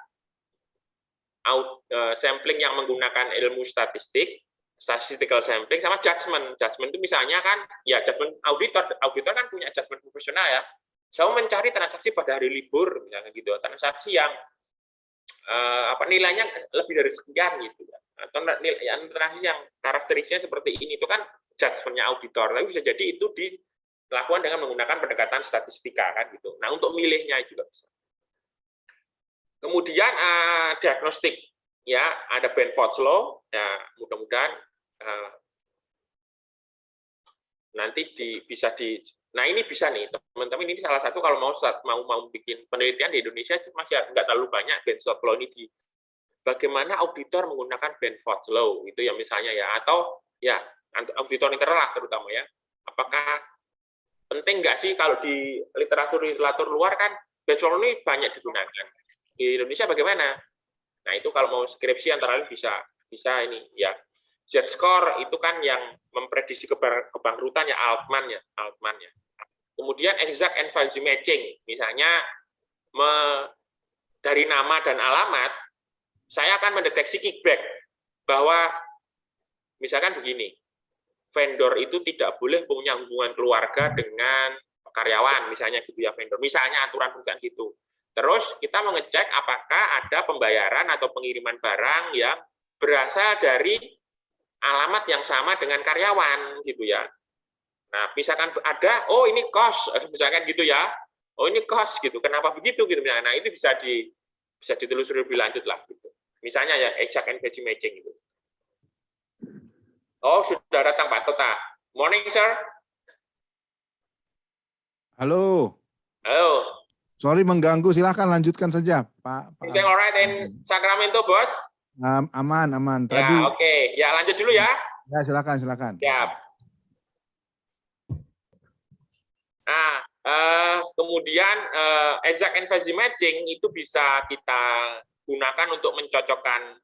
sampling yang menggunakan ilmu statistik, statistical sampling, sama judgment. Judgment itu misalnya kan, ya judgment auditor kan punya judgment profesional ya. Saya mencari transaksi pada hari libur misalnya gitu, transaksi yang nilainya lebih dari sekian gitu ya. Atau transaksi yang karakteristiknya seperti ini, itu kan judgment-nya auditor. Tapi bisa jadi itu dilakukan dengan menggunakan pendekatan statistika kan gitu. Nah, untuk milihnya juga bisa. Kemudian diagnostik, ya ada Benford's Law, ya mudah-mudahan nanti nah ini bisa nih teman-teman, ini salah satu kalau mau bikin penelitian di Indonesia itu masih nggak terlalu banyak Benford's Law ini bagaimana auditor menggunakan Benford's Law itu ya misalnya ya, atau ya auditor internal terutama ya, apakah penting nggak sih kalau di literatur luar kan Benford's Law ini banyak digunakan. Di Indonesia bagaimana? Nah, itu kalau mau skripsi antara lain bisa ini ya. Z-score itu kan yang memprediksi kebangkrutan ya Altman ya. Kemudian exact and fuzzy matching, misalnya dari nama dan alamat saya akan mendeteksi kickback bahwa misalkan begini, vendor itu tidak boleh punya hubungan keluarga dengan karyawan misalnya gitu ya, vendor. Misalnya aturan perusahaan gitu. Terus kita mengecek apakah ada pembayaran atau pengiriman barang yang berasal dari alamat yang sama dengan karyawan gitu ya. Nah, misalkan ada, oh ini cost, misalkan gitu ya. Oh ini cost gitu. Kenapa begitu gitu? Nah, itu bisa ditelusuri lebih lanjut lah gitu. Misalnya ya exact and fuzzy matching gitu. Oh, sudah datang Pak Tota. Morning, sir. Halo. Halo. Sorry mengganggu, silahkan lanjutkan saja, Pak. Is alright in Sacramento, bos? Aman. Tadi. Ya, oke. Ya, lanjut dulu ya. Ya, silakan. Siap. Nah, kemudian exact and fuzzy matching itu bisa kita gunakan untuk mencocokkan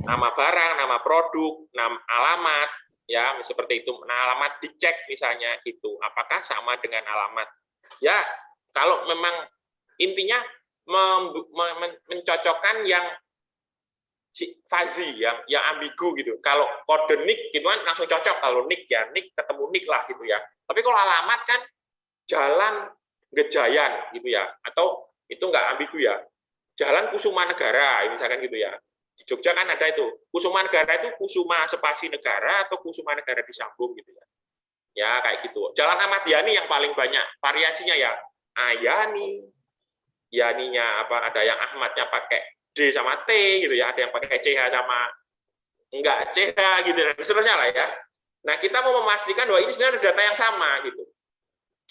nama barang, nama produk, nama alamat, ya seperti itu. Nah, alamat dicek misalnya gitu, apakah sama dengan alamat? Ya, kalau memang intinya mencocokkan yang fuzzy, yang ambigu gitu. Kalau kode NIK gitu kan langsung cocok, kalau NIK ya NIK ketemu NIK lah gitu ya. Tapi kalau alamat kan Jalan Gejayan gitu ya, atau itu nggak ambigu ya. Jalan Kusuma Negara misalkan gitu ya. Di Jogja kan ada itu. Kusuma Negara itu Kusuma spasi negara atau Kusuma Negara disambung gitu ya. Ya kayak gitu. Jalan Ahmad Yani yang paling banyak variasinya ya. Ayani, Yani-nya ada yang Ahmadnya pakai D sama T gitu ya, ada yang pakai CH sama enggak CH gitu dan seterusnya lah ya. Nah, kita mau memastikan bahwa ini sebenarnya data yang sama gitu.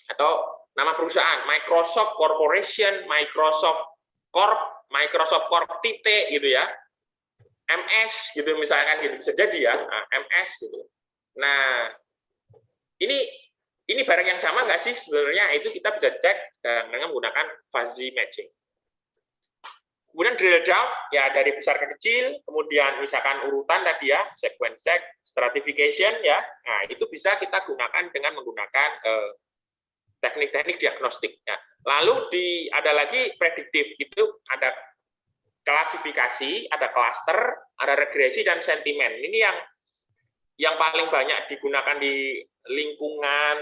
Atau nama perusahaan Microsoft Corporation, Microsoft Corp, Microsoft Corp titik gitu ya. MS gitu misalkan gitu bisa jadi ya. Nah, MS gitu. Nah, ini barang yang sama nggak sih sebenarnya? Itu kita bisa cek dengan menggunakan fuzzy matching. Kemudian drill down ya dari besar ke kecil, kemudian misalkan urutan tadi ya, sequence check, stratification ya. Nah, itu bisa kita gunakan dengan menggunakan teknik-teknik diagnostik. Ya. Lalu ada lagi prediktif, itu ada klasifikasi, ada klaster, ada regresi dan sentimen. Ini yang paling banyak digunakan di lingkungan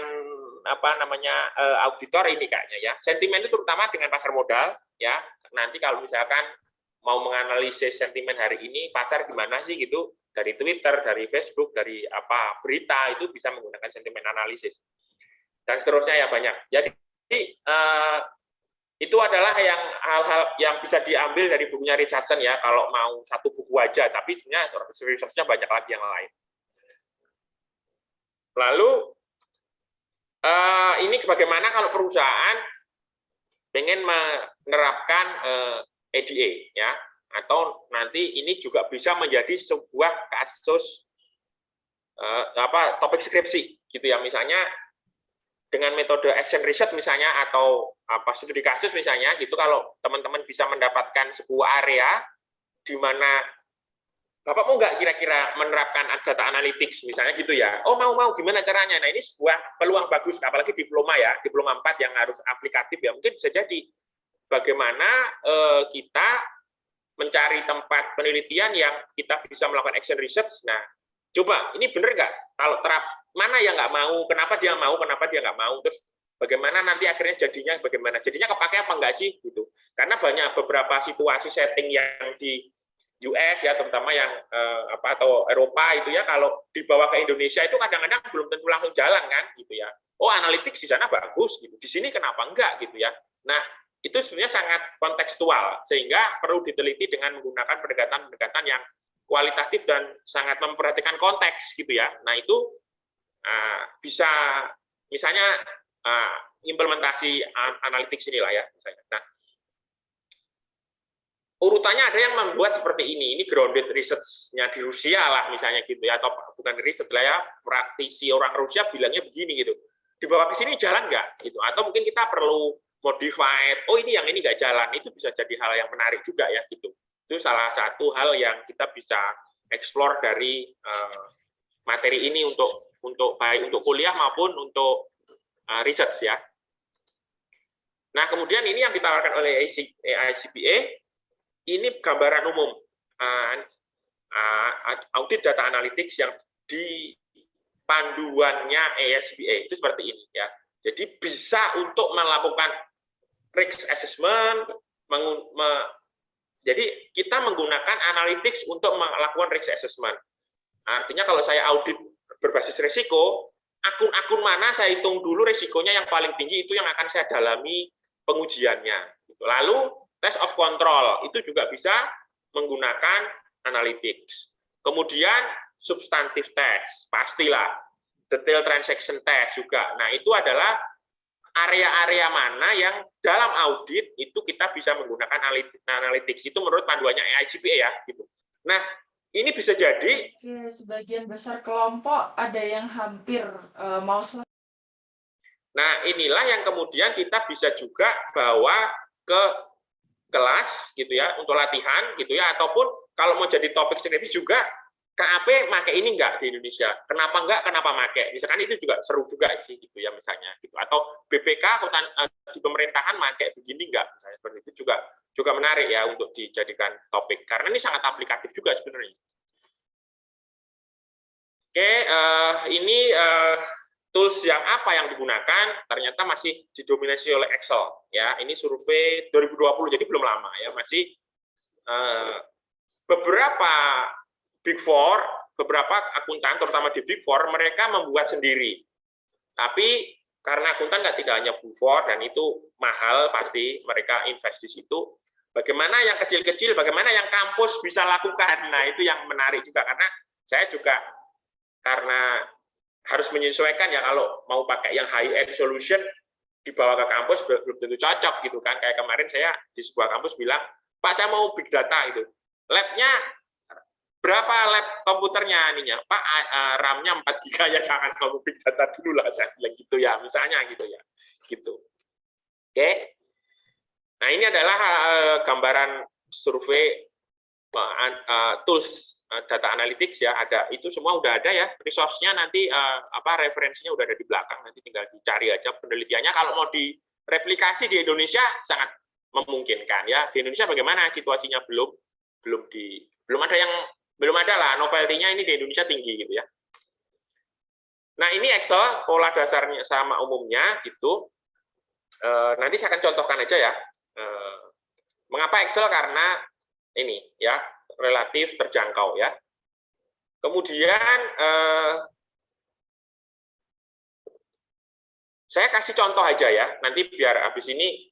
auditor ini kayaknya ya. Sentimen itu terutama dengan pasar modal ya. Nanti kalau misalkan mau menganalisis sentimen hari ini pasar gimana sih gitu, dari Twitter, dari Facebook, dari berita itu bisa menggunakan sentimen analisis. Dan seterusnya ya banyak. Jadi itu adalah hal-hal yang bisa diambil dari bukunya Richardson ya, kalau mau satu buku aja, tapi sebenarnya research-nya banyak lagi yang lain. Lalu ini bagaimana kalau perusahaan pengen menerapkan EDA ya, atau nanti ini juga bisa menjadi sebuah kasus topik skripsi gitu ya, misalnya dengan metode action research misalnya, atau studi kasus misalnya gitu. Kalau teman-teman bisa mendapatkan sebuah area di mana Bapak mau nggak kira-kira menerapkan data analytics misalnya gitu ya, oh mau gimana caranya. Nah ini sebuah peluang bagus, apalagi diploma ya, diploma 4 yang harus aplikatif ya, mungkin bisa jadi bagaimana kita mencari tempat penelitian yang kita bisa melakukan action research. Nah coba ini bener nggak, kalau mana yang nggak mau, kenapa dia nggak mau, terus bagaimana nanti akhirnya jadinya kepake apa enggak sih gitu. Karena banyak beberapa situasi setting yang di US ya, terutama yang atau Eropa itu ya, kalau dibawa ke Indonesia itu kadang-kadang belum tentu langsung jalan kan gitu ya. Oh analytics di sana bagus gitu, di sini kenapa enggak gitu ya. Nah itu sebenarnya sangat kontekstual, sehingga perlu diteliti dengan menggunakan pendekatan-pendekatan yang kualitatif dan sangat memperhatikan konteks gitu ya. Nah itu bisa misalnya implementasi analytics inilah ya misalnya. Nah urutannya ada yang membuat seperti ini grounded research-nya di Rusia lah misalnya gitu ya, atau bukan riset lah ya, praktisi orang Rusia bilangnya begini gitu, dibawa ke sini jalan nggak gitu, atau mungkin kita perlu modified, oh ini yang ini nggak jalan, itu bisa jadi hal yang menarik juga ya gitu. Itu salah satu hal yang kita bisa explore dari materi ini untuk baik untuk kuliah maupun untuk research ya. Nah kemudian ini yang ditawarkan oleh AICPA, ini gambaran umum audit data analytics yang di panduannya AICPA itu seperti ini ya. Jadi bisa untuk melakukan risk assessment, jadi kita menggunakan analytics untuk melakukan risk assessment. Artinya kalau saya audit berbasis risiko, akun-akun mana saya hitung dulu risikonya yang paling tinggi, itu yang akan saya dalami pengujiannya. Lalu test of control itu juga bisa menggunakan analytics. Kemudian substantive test, pastilah. Detail transaction test juga. Nah itu adalah area-area mana yang dalam audit itu kita bisa menggunakan analytics. Itu menurut panduannya AICPA ya. Gitu. Nah ini bisa jadi sebagian besar kelompok ada yang hampir mau selesai. Nah inilah yang kemudian kita bisa juga bawa ke kelas gitu ya, untuk latihan gitu ya, ataupun kalau mau jadi topik skripsi juga, KAP pakai ini enggak di Indonesia, kenapa enggak, kenapa pakai, misalkan itu juga seru juga sih gitu ya misalnya gitu. Atau BPK di pemerintahan pakai begini enggak, misalnya seperti itu juga menarik ya untuk dijadikan topik, karena ini sangat aplikatif juga sebenarnya. Oke, ini tools yang apa yang digunakan, ternyata masih didominasi oleh Excel ya. Ini survei 2020, jadi belum lama ya, masih beberapa Big Four, beberapa akuntan terutama di Big Four, mereka membuat sendiri. Tapi karena akuntan tidak hanya Big Four dan itu mahal, pasti mereka invest di situ. Bagaimana yang kecil-kecil, bagaimana yang kampus bisa lakukan. Nah, itu yang menarik juga, karena saya juga karena harus menyesuaikan ya, kalau mau pakai yang high-end solution dibawa ke kampus belum tentu cocok gitu kan. Kayak kemarin saya di sebuah kampus bilang, Pak saya mau big data itu. Labnya berapa lab komputernya ininya? Pak RAM-nya 4 GB ya, jangan kamu big data dulu lah, saya bilang gitu ya, misalnya gitu ya. Gitu. Oke. Nah, ini adalah gambaran survei tools data analytics ya, ada itu semua udah ada ya, resource-nya nanti referensinya udah ada di belakang, nanti tinggal dicari aja penelitiannya. Kalau mau direplikasi di Indonesia sangat memungkinkan ya. Di Indonesia bagaimana situasinya belum ada lah, novelty-nya ini di Indonesia tinggi gitu ya. Nah, ini Excel pola dasarnya sama umumnya gitu. Nanti saya akan contohkan aja ya. Mengapa Excel? Karena ini ya relatif terjangkau ya. Kemudian saya kasih contoh aja ya. Nanti biar habis ini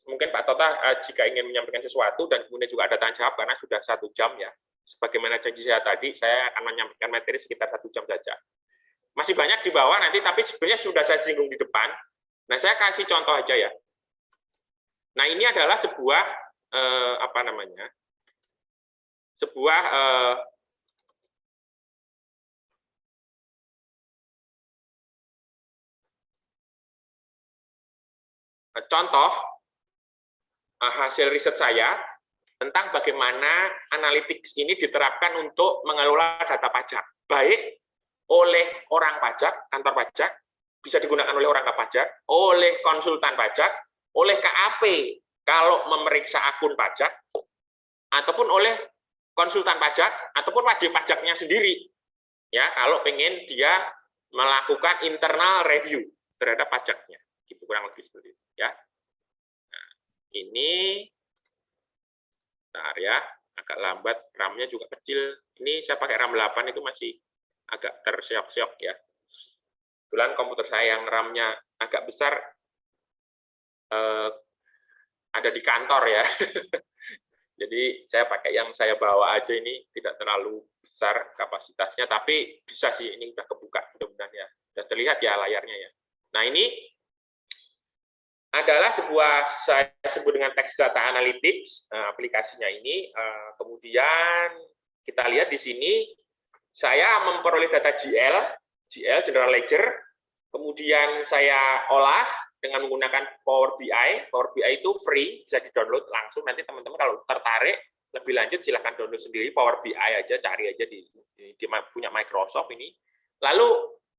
mungkin Pak Tota jika ingin menyampaikan sesuatu dan kemudian juga ada tanya jawab karena sudah 1 jam ya. Sebagaimana janji saya tadi, saya akan menyampaikan materi sekitar 1 jam saja. Masih banyak di bawah nanti, tapi sebenarnya sudah saya singgung di depan. Nah, saya kasih contoh aja ya. Nah, ini adalah sebuah contoh hasil riset saya tentang bagaimana analytics ini diterapkan untuk mengelola data pajak, baik oleh orang pajak, kantor pajak, bisa digunakan oleh orang pajak, oleh konsultan pajak, oleh KAP kalau memeriksa akun pajak, ataupun oleh konsultan pajak, ataupun wajib pajaknya sendiri, ya kalau pengen dia melakukan internal review terhadap pajaknya, gitu kurang lebih seperti itu, ya. Nah, ini, bentar ya, agak lambat, RAM-nya juga kecil. Ini saya pakai RAM 8 itu masih agak terseok-seok ya. Kebetulan komputer saya yang RAM-nya agak besar, ada di kantor ya. Jadi saya pakai yang saya bawa aja, ini tidak terlalu besar kapasitasnya, tapi bisa sih, ini udah kebuka mudah-mudahan ya. Sudah terlihat ya layarnya ya. Nah, ini adalah sebuah, saya sebut dengan text data analytics, aplikasinya ini. Kemudian kita lihat di sini, saya memperoleh data GL, General Ledger, kemudian saya olah dengan menggunakan Power BI. Power BI itu free, bisa di-download langsung. Nanti teman-teman kalau tertarik lebih lanjut silahkan download sendiri Power BI aja, cari aja di punya Microsoft ini. Lalu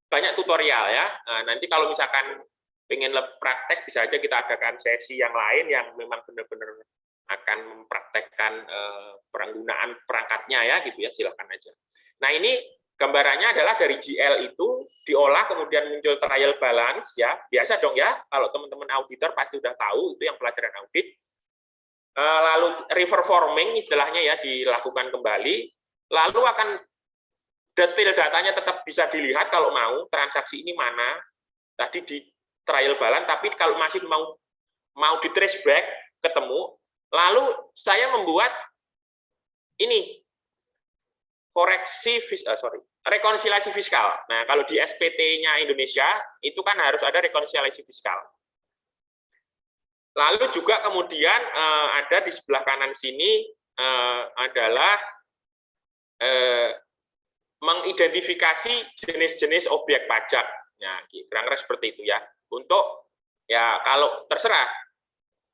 banyak tutorial ya. Nah, nanti kalau misalkan pengen praktek, bisa aja kita adakan sesi yang lain yang memang benar-benar akan mempraktekkan penggunaan perangkatnya ya, gitu ya, silahkan aja. Nah, ini gambarannya adalah dari GL itu diolah, kemudian muncul trial balance ya, biasa dong ya, kalau teman-teman auditor pasti udah tahu, itu yang pelajaran audit. Lalu river forming istilahnya ya, dilakukan kembali, lalu akan detail datanya tetap bisa dilihat kalau mau, transaksi ini mana, tadi di trial balance, tapi kalau masih mau di trace back, ketemu, lalu saya membuat ini, rekonsiliasi fiskal. Nah, kalau di SPT-nya Indonesia, itu kan harus ada rekonsiliasi fiskal. Lalu juga kemudian ada di sebelah kanan sini adalah mengidentifikasi jenis-jenis objek pajak. Nah, kira-kira seperti itu ya. Untuk, ya kalau terserah,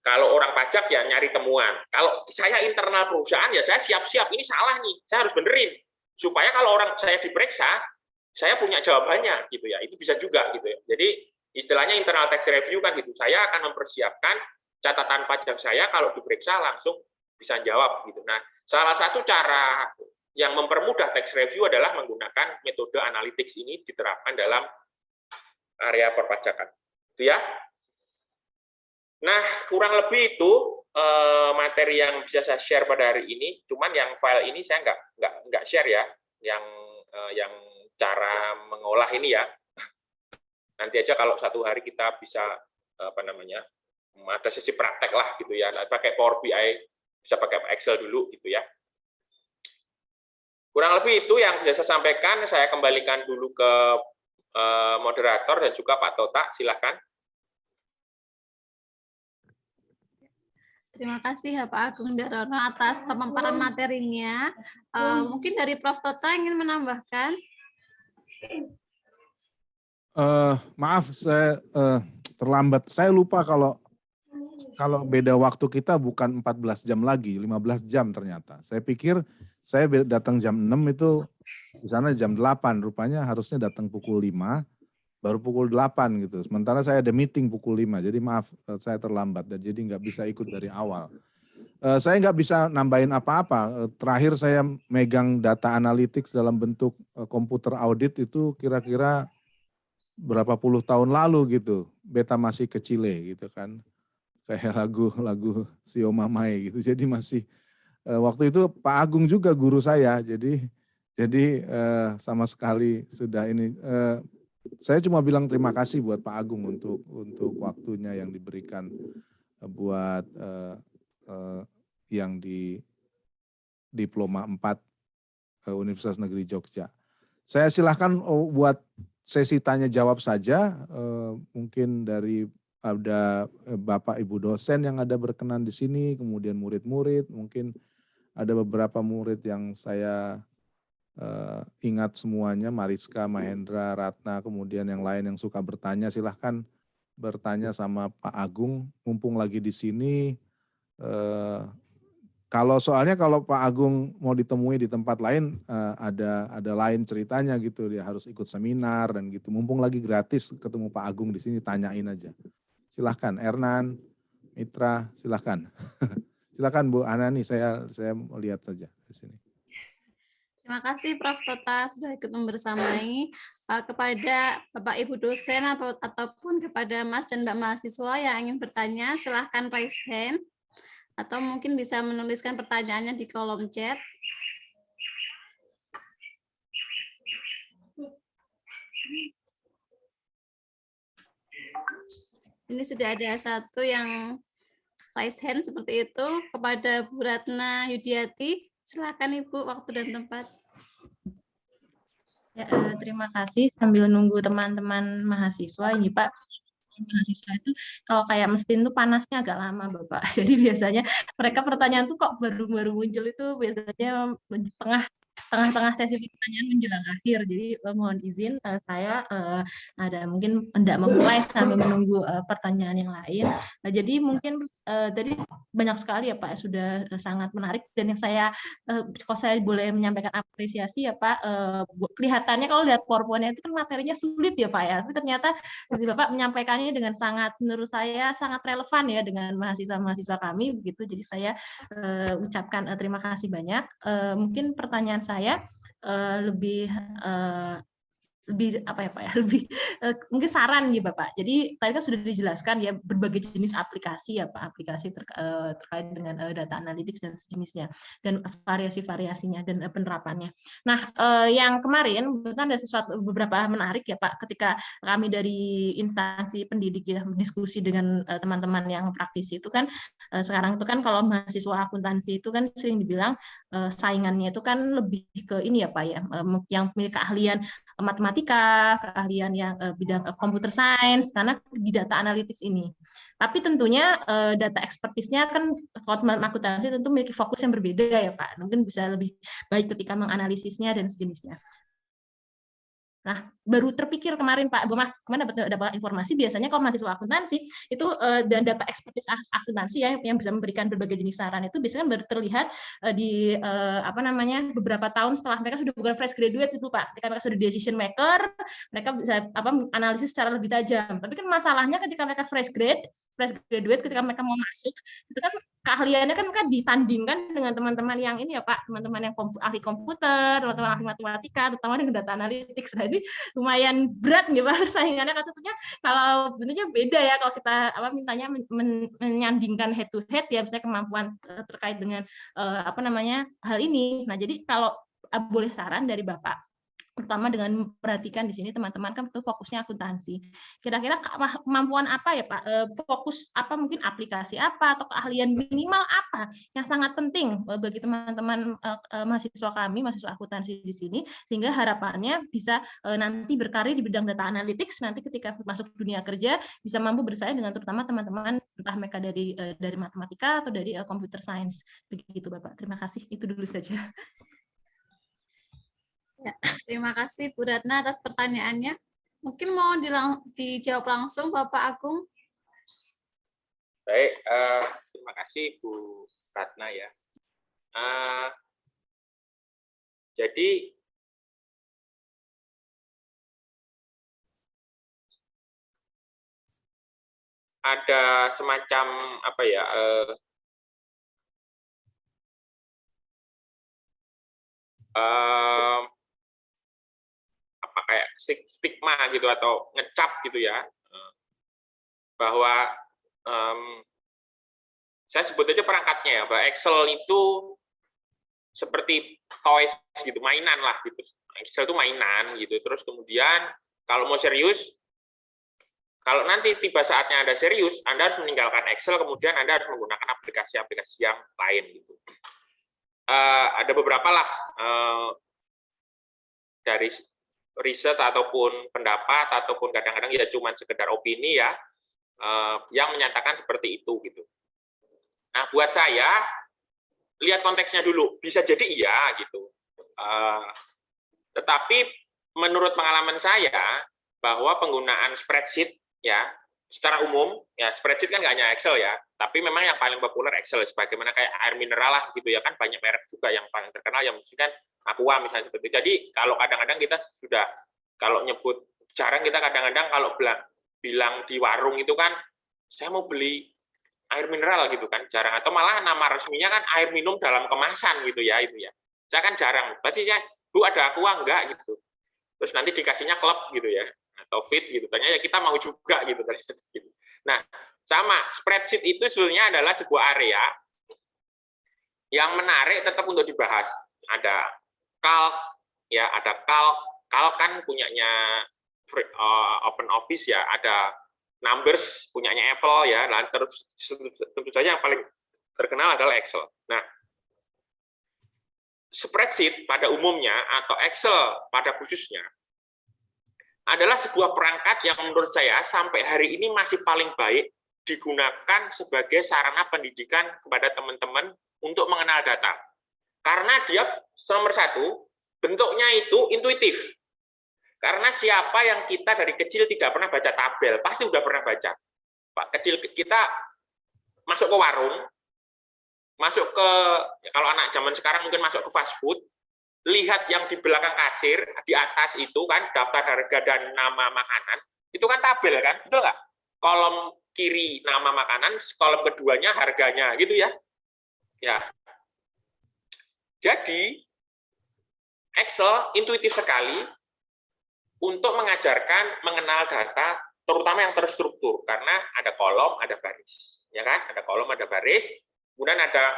kalau orang pajak ya nyari temuan. Kalau saya internal perusahaan ya saya siap-siap, ini salah nih, saya harus benerin. Supaya kalau orang saya diperiksa, saya punya jawabannya gitu ya. Itu bisa juga gitu ya. Jadi istilahnya internal tax review kan gitu. Saya akan mempersiapkan catatan pajak saya kalau diperiksa langsung bisa jawab gitu. Nah, salah satu cara yang mempermudah tax review adalah menggunakan metode analytics ini diterapkan dalam area perpajakan. Itu ya. Nah, kurang lebih itu materi yang bisa saya share pada hari ini. Cuman yang file ini saya nggak share ya, yang cara mengolah ini ya. Nanti aja kalau satu hari kita bisa ada sesi praktek lah gitu ya. Pakai Power BI, bisa pakai Excel dulu gitu ya. Kurang lebih itu yang bisa saya sampaikan. Saya kembalikan dulu ke moderator dan juga Pak Tota, silakan. Terima kasih ya Pak Agung Darono atas pemaparan materinya. Mungkin dari Prof. Tota ingin menambahkan? Maaf, saya terlambat. Saya lupa kalau kalau beda waktu kita bukan 14 jam lagi, 15 jam ternyata. Saya pikir saya datang jam 6 itu di sana jam 8, rupanya harusnya datang pukul 5, baru pukul 8 gitu. Sementara saya ada meeting pukul 5, jadi maaf saya terlambat dan jadi nggak bisa ikut dari awal. Saya nggak bisa nambahin apa-apa. Terakhir saya megang data analytics dalam bentuk komputer audit itu kira-kira berapa puluh tahun lalu gitu. Beta masih kecile gitu kan. Kayak lagu Sio Mamae gitu. Jadi masih waktu itu Pak Agung juga guru saya. Jadi sama sekali sudah ini. Saya cuma bilang terima kasih buat Pak Agung untuk waktunya yang diberikan buat yang di Diploma 4 Universitas Negeri Jogja. Saya silahkan buat sesi tanya jawab saja, mungkin dari ada Bapak Ibu dosen yang ada berkenan di sini, kemudian murid-murid, mungkin ada beberapa murid yang saya ingat semuanya, Mariska, Mahendra, Ratna, kemudian yang lain yang suka bertanya, silahkan bertanya sama Pak Agung, mumpung lagi di sini. Kalau Pak Agung mau ditemui di tempat lain, ada lain ceritanya gitu, dia harus ikut seminar dan gitu. Mumpung lagi gratis ketemu Pak Agung di sini, tanyain aja. Silahkan, Ernan, Mitra, silahkan. Silahkan Bu Anani, saya mau lihat saja di sini. Terima kasih Prof. Tota sudah ikut membersamai. Kepada Bapak Ibu dosen ataupun kepada Mas dan Mbak mahasiswa yang ingin bertanya, silahkan raise hand. Atau mungkin bisa menuliskan pertanyaannya di kolom chat. Ini sudah ada satu yang raise hand seperti itu kepada Bu Ratna Yudiati. Silakan Ibu, waktu dan tempat. Ya, terima kasih. Sambil nunggu teman-teman mahasiswa ini Pak. Mahasiswa itu kalau kayak mesin tuh panasnya agak lama Bapak. Jadi biasanya mereka pertanyaan tuh kok baru muncul itu biasanya tengah-tengah sesi pertanyaan menjelang akhir. Jadi mohon izin saya ada mungkin tidak memulai sambil menunggu pertanyaan yang lain. Jadi mungkin tadi banyak sekali ya Pak, sudah sangat menarik, dan yang kalau saya boleh menyampaikan apresiasi ya Pak, kelihatannya kalau lihat PowerPoint-nya itu kan materinya sulit ya Pak ya, tapi ternyata Bapak menyampaikannya dengan sangat, menurut saya sangat relevan ya dengan mahasiswa-mahasiswa kami begitu. Jadi saya ucapkan terima kasih banyak. Mungkin pertanyaan saya lebih apa ya Pak ya, lebih mungkin saran nih Bapak. Jadi tadi kan sudah dijelaskan ya berbagai jenis aplikasi ya Pak, aplikasi terkait dengan data analytics dan sejenisnya, dan variasi-variasinya dan penerapannya. Nah, yang kemarin kan ada beberapa menarik ya Pak, ketika kami dari instansi pendidik ya diskusi dengan teman-teman yang praktisi itu kan, sekarang itu kan kalau mahasiswa akuntansi itu kan sering dibilang saingannya itu kan lebih ke ini ya Pak ya, yang memiliki keahlian matematika, keahlian yang bidang computer science, karena di data analytics ini. Tapi tentunya data expertise-nya kan kalau teman akuntansi tentu memiliki fokus yang berbeda ya Pak. Mungkin bisa lebih baik ketika menganalisisnya dan sejenisnya. Nah, baru terpikir kemarin Pak, kemarin dapat informasi biasanya kalau mahasiswa akuntansi itu dan data expertise akuntansi ya yang bisa memberikan berbagai jenis saran itu biasanya baru terlihat di beberapa tahun setelah mereka sudah bukan fresh graduate itu Pak. Ketika mereka sudah decision maker, mereka bisa analisis secara lebih tajam. Tapi kan masalahnya ketika mereka fresh graduate ketika mereka mau masuk itu kan keahliannya kan mereka ditandingkan dengan teman-teman yang ini ya Pak, teman-teman yang ahli komputer, teman-teman ahli matematika, terutama dengan data analytics. Jadi lumayan berat nih Pak persaingannya, tentunya kalau tentunya beda ya kalau kita mintanya menyandingkan head to head ya, misalnya kemampuan terkait dengan hal ini. Nah, jadi kalau boleh saran dari Bapak, terutama dengan memperhatikan di sini teman-teman kan betul fokusnya akuntansi. Kira-kira kemampuan apa ya Pak? Fokus apa, mungkin aplikasi apa atau keahlian minimal apa yang sangat penting bagi teman-teman mahasiswa kami, mahasiswa akuntansi di sini, sehingga harapannya bisa nanti berkarir di bidang data analytics, nanti ketika masuk dunia kerja bisa mampu bersaing dengan terutama teman-teman entah mereka dari matematika atau dari computer science. Begitu Bapak. Terima kasih. Itu dulu saja. Ya, terima kasih Bu Ratna atas pertanyaannya. Mungkin mau dijawab langsung Bapak Agung. Baik, terima kasih Bu Ratna ya. Jadi ada semacam apa ya? Apa kayak stigma gitu atau ngecap gitu ya, bahwa saya sebut aja perangkatnya ya, bahwa Excel itu seperti toys gitu, mainan lah gitu. Excel itu mainan gitu. Terus kemudian kalau mau serius, kalau nanti tiba saatnya Anda serius, Anda harus meninggalkan Excel, kemudian Anda harus menggunakan aplikasi-aplikasi yang lain gitu. Ada beberapa lah dari riset ataupun pendapat ataupun kadang-kadang ya cuma sekedar opini ya, yang menyatakan seperti itu gitu. Nah, buat saya lihat konteksnya dulu, bisa jadi iya gitu. Tetapi menurut pengalaman saya bahwa penggunaan spreadsheet ya secara umum ya, spreadsheet kan nggak hanya Excel ya, tapi memang yang paling populer Excel, sebagaimana kayak air mineral lah gitu ya, kan banyak merek juga yang paling terkenal yang mesti kan Aqua misalnya seperti itu. Jadi kalau kadang-kadang kita sudah kalau nyebut, jarang kita kadang-kadang kalau bilang di warung itu kan saya mau beli air mineral gitu kan, jarang, atau malah nama resminya kan air minum dalam kemasan gitu ya, itu ya. Saya kan jarang, pasti saya, Bu ada Aqua enggak gitu. Terus nanti dikasihnya klub gitu ya, atau fit gitu, tanya ya kita mau juga gitu. Nah, sama spreadsheet itu sebenarnya adalah sebuah area yang menarik tetap untuk dibahas. Ada calc ya, ada calc kan punyanya Open Office ya, ada Numbers punyanya Apple ya, dan terus tentu saja yang paling terkenal adalah Excel. Nah, spreadsheet pada umumnya atau Excel pada khususnya adalah sebuah perangkat yang menurut saya sampai hari ini masih paling baik digunakan sebagai sarana pendidikan kepada teman-teman untuk mengenal data. Karena dia nomor satu, bentuknya itu intuitif. Karena siapa yang kita dari kecil tidak pernah baca tabel, pasti udah pernah baca. Pak kecil kita masuk ke warung, masuk ke, kalau anak zaman sekarang mungkin masuk ke fast food, lihat yang di belakang kasir, di atas itu kan daftar harga dan nama makanan, itu kan tabel kan, betul nggak? Kolom kiri nama makanan, kolom keduanya harganya, gitu ya. Ya. Jadi Excel intuitif sekali untuk mengajarkan mengenal data, terutama yang terstruktur, karena ada kolom, ada baris, ya kan? Ada kolom, ada baris, kemudian ada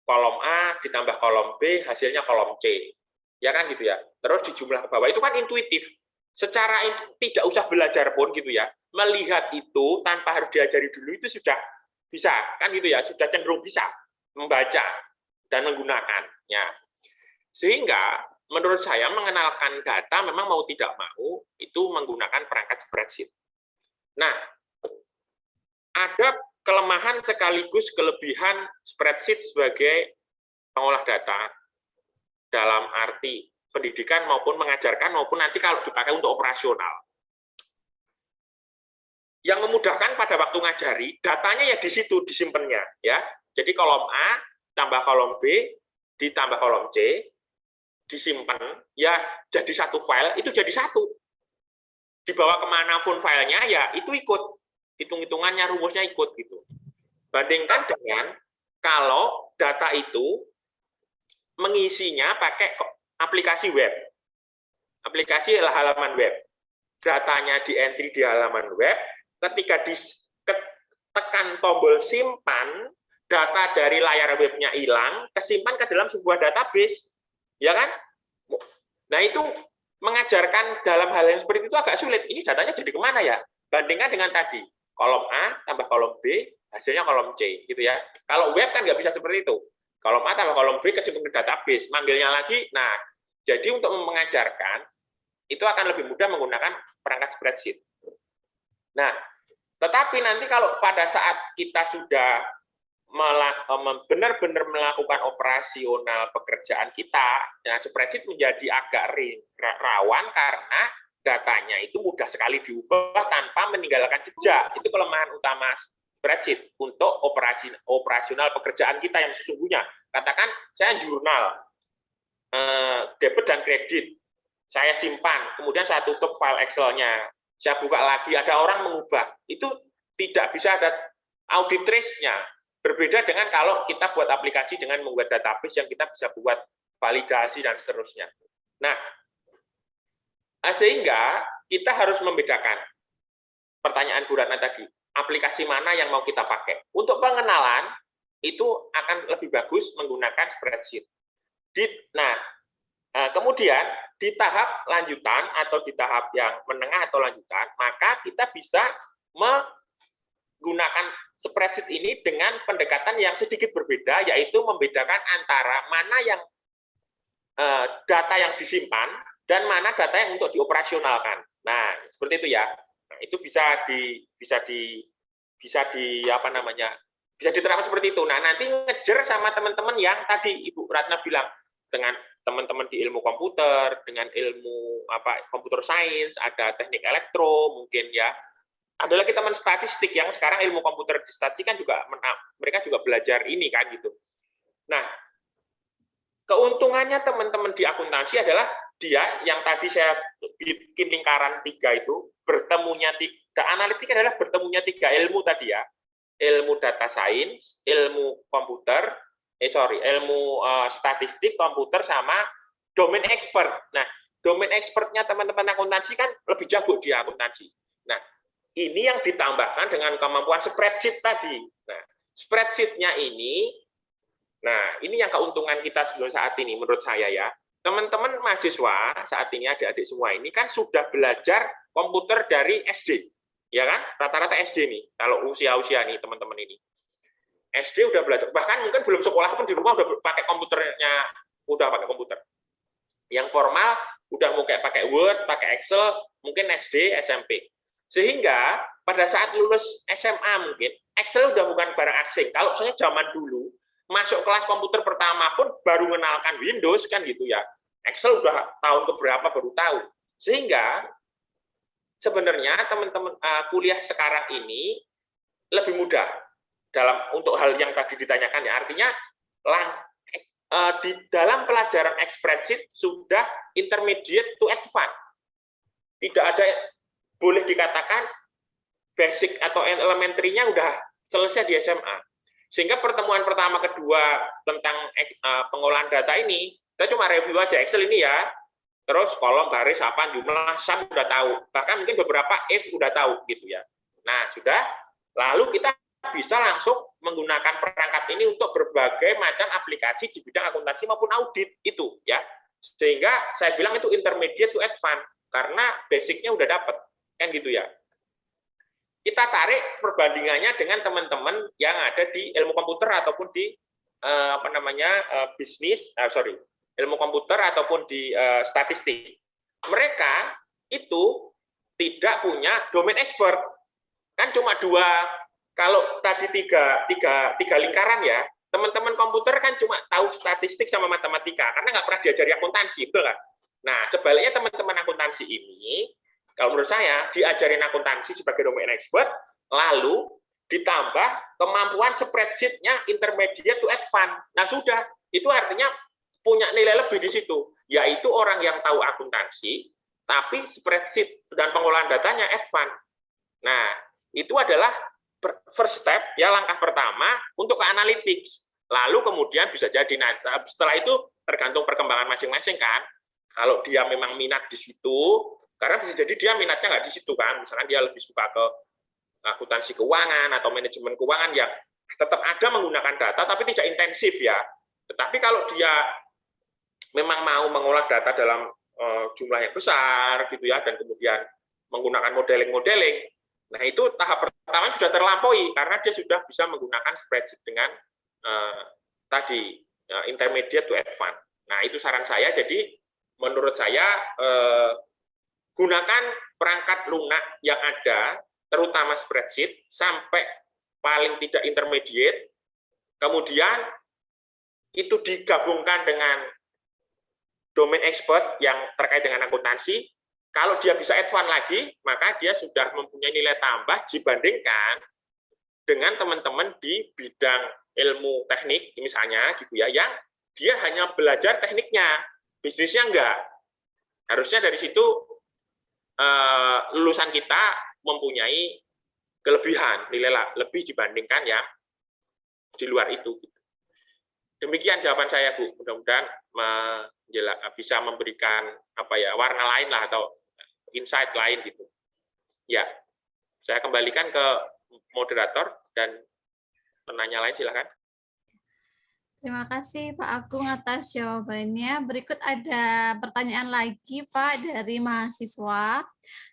kolom A ditambah kolom B, hasilnya kolom C, ya kan gitu ya. Terus di jumlah ke bawah itu kan intuitif, secara tidak usah belajar pun gitu ya, melihat itu tanpa harus diajari dulu itu sudah bisa, kan gitu ya, sudah cenderung bisa membaca dan menggunakannya. Sehingga menurut saya mengenalkan data memang mau tidak mau itu menggunakan perangkat spreadsheet. Nah, ada kelemahan sekaligus kelebihan spreadsheet sebagai pengolah data dalam arti pendidikan maupun mengajarkan maupun nanti kalau dipakai untuk operasional. Yang memudahkan pada waktu ngajari, datanya ya di situ disimpannya ya. Jadi kolom A tambah kolom B ditambah kolom C disimpan, ya jadi satu file, itu jadi satu. Dibawa kemanapun filenya, ya itu ikut. Hitung-hitungannya, rumusnya ikut gitu. Bandingkan dengan kalau data itu mengisinya pakai aplikasi web. Aplikasi adalah halaman web. Datanya di entry di halaman web, ketika ditekan tombol simpan, data dari layar webnya hilang, kesimpan ke dalam sebuah database. Ya kan? Nah itu mengajarkan dalam hal yang seperti itu agak sulit. Ini datanya jadi kemana ya? Bandingkan dengan tadi, kolom A tambah kolom B, hasilnya kolom C, gitu ya. Kalau web kan nggak bisa seperti itu. Kolom A tambah kolom B kesimpan ke database, manggilnya lagi. Nah, jadi untuk mengajarkan itu akan lebih mudah menggunakan perangkat spreadsheet. Nah, tetapi nanti kalau pada saat kita sudah benar-benar melakukan operasional pekerjaan kita, nah spreadsheet menjadi agak rawan karena datanya itu mudah sekali diubah tanpa meninggalkan jejak. Itu kelemahan utama spreadsheet untuk operasional pekerjaan kita yang sesungguhnya. Katakan saya jurnal debit dan kredit, saya simpan, kemudian saya tutup file Excel-nya, saya buka lagi, ada orang mengubah, itu tidak bisa ada audit trace-nya. Berbeda dengan kalau kita buat aplikasi dengan membuat database yang kita bisa buat validasi dan seterusnya. Nah, sehingga kita harus membedakan pertanyaan Bu Ratna tadi, aplikasi mana yang mau kita pakai. Untuk pengenalan, itu akan lebih bagus menggunakan spreadsheet. Nah, kemudian di tahap lanjutan atau di tahap yang menengah atau lanjutan, maka kita bisa menggunakan spreadsheet ini dengan pendekatan yang sedikit berbeda, yaitu membedakan antara mana yang data yang disimpan dan mana data yang untuk dioperasionalkan. Nah, seperti itu ya. Nah, itu bisa diterapkan seperti itu. Nah, nanti ngejar sama teman-teman yang tadi Ibu Ratna bilang, dengan teman-teman di ilmu komputer, dengan ilmu computer science, ada teknik elektro mungkin ya. Ada lagi teman statistik yang sekarang ilmu komputer di statistik kan juga mereka juga belajar ini kan gitu. Nah, keuntungannya teman-teman di akuntansi adalah dia yang tadi saya bikin lingkaran 3 itu bertemunya analitik adalah bertemunya 3 ilmu tadi ya. Ilmu data science, ilmu komputer, ilmu statistik, komputer sama domain expert. Nah, domain expertnya teman-teman akuntansi kan lebih jago di akuntansi. Nah, ini yang ditambahkan dengan kemampuan spreadsheet tadi. Nah, spreadsheet-nya ini, nah ini yang keuntungan kita sebelum saat ini menurut saya ya. Teman-teman mahasiswa saat ini adik-adik semua ini kan sudah belajar komputer dari SD. Ya kan? Rata-rata SD nih, kalau usia-usia nih teman-teman ini. SD udah belajar, bahkan mungkin belum sekolah pun di rumah udah pakai komputernya, udah pakai komputer. Yang formal udah mau pakai Word, pakai Excel, mungkin SD, SMP. Sehingga pada saat lulus SMA mungkin Excel udah bukan barang asing. Kalau saya zaman dulu masuk kelas komputer pertama pun baru mengenalkan Windows kan gitu ya. Excel udah tahun keberapa baru tahu. Sehingga sebenarnya teman-teman kuliah sekarang ini lebih mudah untuk hal yang tadi ditanyakan ya. Artinya di dalam pelajaran spreadsheet sudah intermediate to advanced. Tidak ada, boleh dikatakan basic atau elementary-nya udah selesai di SMA. Sehingga pertemuan pertama kedua tentang pengolahan data ini, kita cuma review aja Excel ini ya, terus kolom, baris, apa, jumlah, sum udah tahu, bahkan mungkin beberapa if udah tahu gitu ya. Nah, sudah, lalu kita bisa langsung menggunakan perangkat ini untuk berbagai macam aplikasi di bidang akuntansi maupun audit itu ya. Sehingga saya bilang itu intermediate to advanced karena basicnya udah dapat kan gitu ya. Kita tarik perbandingannya dengan teman-teman yang ada di ilmu komputer ataupun di ilmu komputer ataupun di statistik. Mereka itu tidak punya domain expert. Kan cuma 2, kalau tadi tiga lingkaran ya, teman-teman komputer kan cuma tahu statistik sama matematika, karena nggak pernah diajari akuntansi, betul nggak? Nah, sebaliknya teman-teman akuntansi ini, kalau menurut saya, diajarin akuntansi sebagai domain expert, lalu ditambah kemampuan spreadsheet-nya intermediate to advanced. Nah, sudah, itu artinya punya nilai lebih di situ, yaitu orang yang tahu akuntansi, tapi spreadsheet dan pengolahan datanya advanced. Nah, itu adalah first step, ya langkah pertama untuk ke analytics. Lalu kemudian bisa jadi, setelah itu tergantung perkembangan masing-masing kan. Kalau dia memang minat di situ, karena bisa jadi dia minatnya nggak di situ kan, misalkan dia lebih suka ke akuntansi keuangan atau manajemen keuangan, ya tetap ada menggunakan data tapi tidak intensif ya. Tetapi kalau dia memang mau mengolah data dalam jumlah yang besar gitu ya, dan kemudian menggunakan modeling, nah itu tahap pertama sudah terlampaui karena dia sudah bisa menggunakan spreadsheet dengan intermediate to advanced. Nah itu saran saya. Jadi menurut saya gunakan perangkat lunak yang ada, terutama spreadsheet, sampai paling tidak intermediate, kemudian itu digabungkan dengan domain expert yang terkait dengan akuntansi, Kalau dia bisa advance lagi, maka dia sudah mempunyai nilai tambah dibandingkan dengan teman-teman di bidang ilmu teknik, misalnya gitu ya, yang dia hanya belajar tekniknya, bisnisnya enggak. Harusnya dari situ lulusan kita mempunyai kelebihan, nilai lebih dibandingkan yang di luar itu. Demikian jawaban saya, Bu. Mudah-mudahan bisa memberikan warna lain lah atau insight lain gitu. Ya, saya kembalikan ke moderator dan penanya lain, silakan. Terima kasih Pak Agung atas jawabannya. Berikut ada pertanyaan lagi Pak dari mahasiswa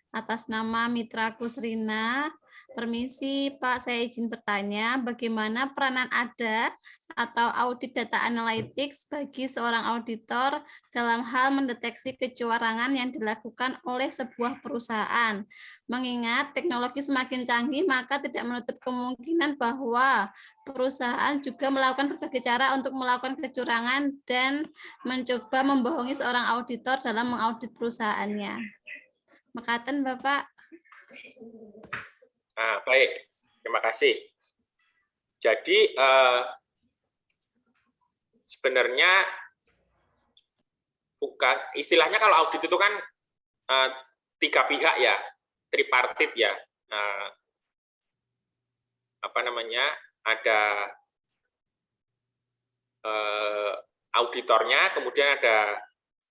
atas nama Mitra Kusrina. Permisi Pak, saya izin bertanya, bagaimana peranan ada atau audit data analytics bagi seorang auditor dalam hal mendeteksi kecurangan yang dilakukan oleh sebuah perusahaan? Mengingat teknologi semakin canggih, maka tidak menutup kemungkinan bahwa perusahaan juga melakukan berbagai cara untuk melakukan kecurangan dan mencoba membohongi seorang auditor dalam mengaudit perusahaannya. Makaten Bapak. Baik, terima kasih. Jadi sebenarnya bukan istilahnya kalau audit itu kan 3 pihak ya, tripartit ya. Ada auditornya, kemudian ada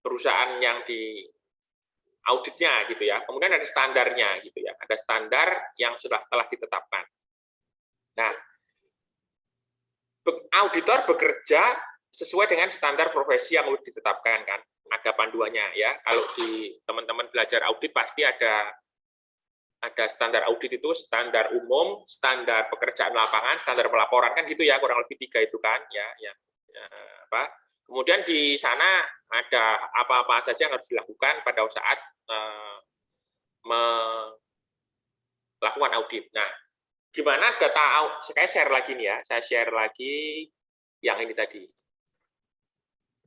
perusahaan yang di auditnya gitu ya, kemudian ada standarnya gitu ya, ada standar yang telah ditetapkan. Nah, auditor bekerja sesuai dengan standar profesi yang sudah ditetapkan kan, ada panduannya ya. Kalau di teman-teman belajar audit pasti ada standar audit itu, standar umum, standar pekerjaan lapangan, standar pelaporan kan gitu ya, kurang lebih 3 itu kan ya. Kemudian di sana ada apa-apa saja yang harus dilakukan pada saat melakukan audit. Nah, gimana data saya share lagi nih ya, saya share lagi yang ini tadi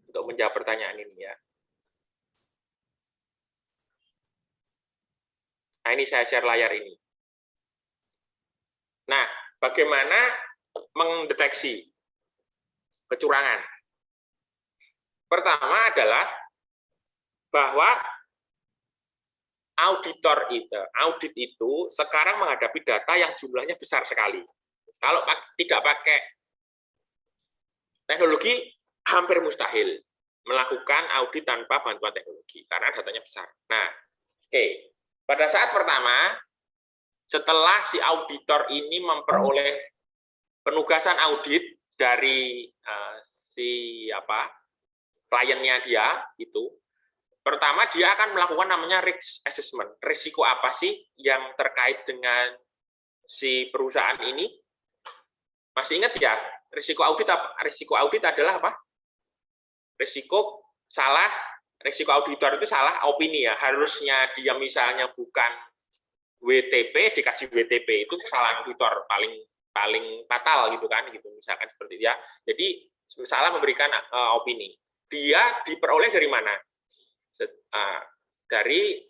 untuk menjawab pertanyaan ini ya. Nah, ini saya share layar ini. Nah, bagaimana mendeteksi kecurangan? Pertama adalah bahwa audit itu sekarang menghadapi data yang jumlahnya besar sekali. Kalau tidak pakai teknologi, hampir mustahil melakukan audit tanpa bantuan teknologi, karena datanya besar. Nah, pada saat pertama, setelah si auditor ini memperoleh penugasan audit dari kliennya dia, itu pertama dia akan melakukan namanya risk assessment. Risiko apa sih yang terkait dengan si perusahaan ini? Masih ingat ya, risiko audit adalah apa? Risiko auditor itu salah opini ya. Harusnya dia misalnya bukan WTP dikasih WTP, itu kesalahan auditor paling fatal gitu kan, gitu misalkan seperti itu ya. Jadi salah memberikan opini. Dia diperoleh dari mana? Dari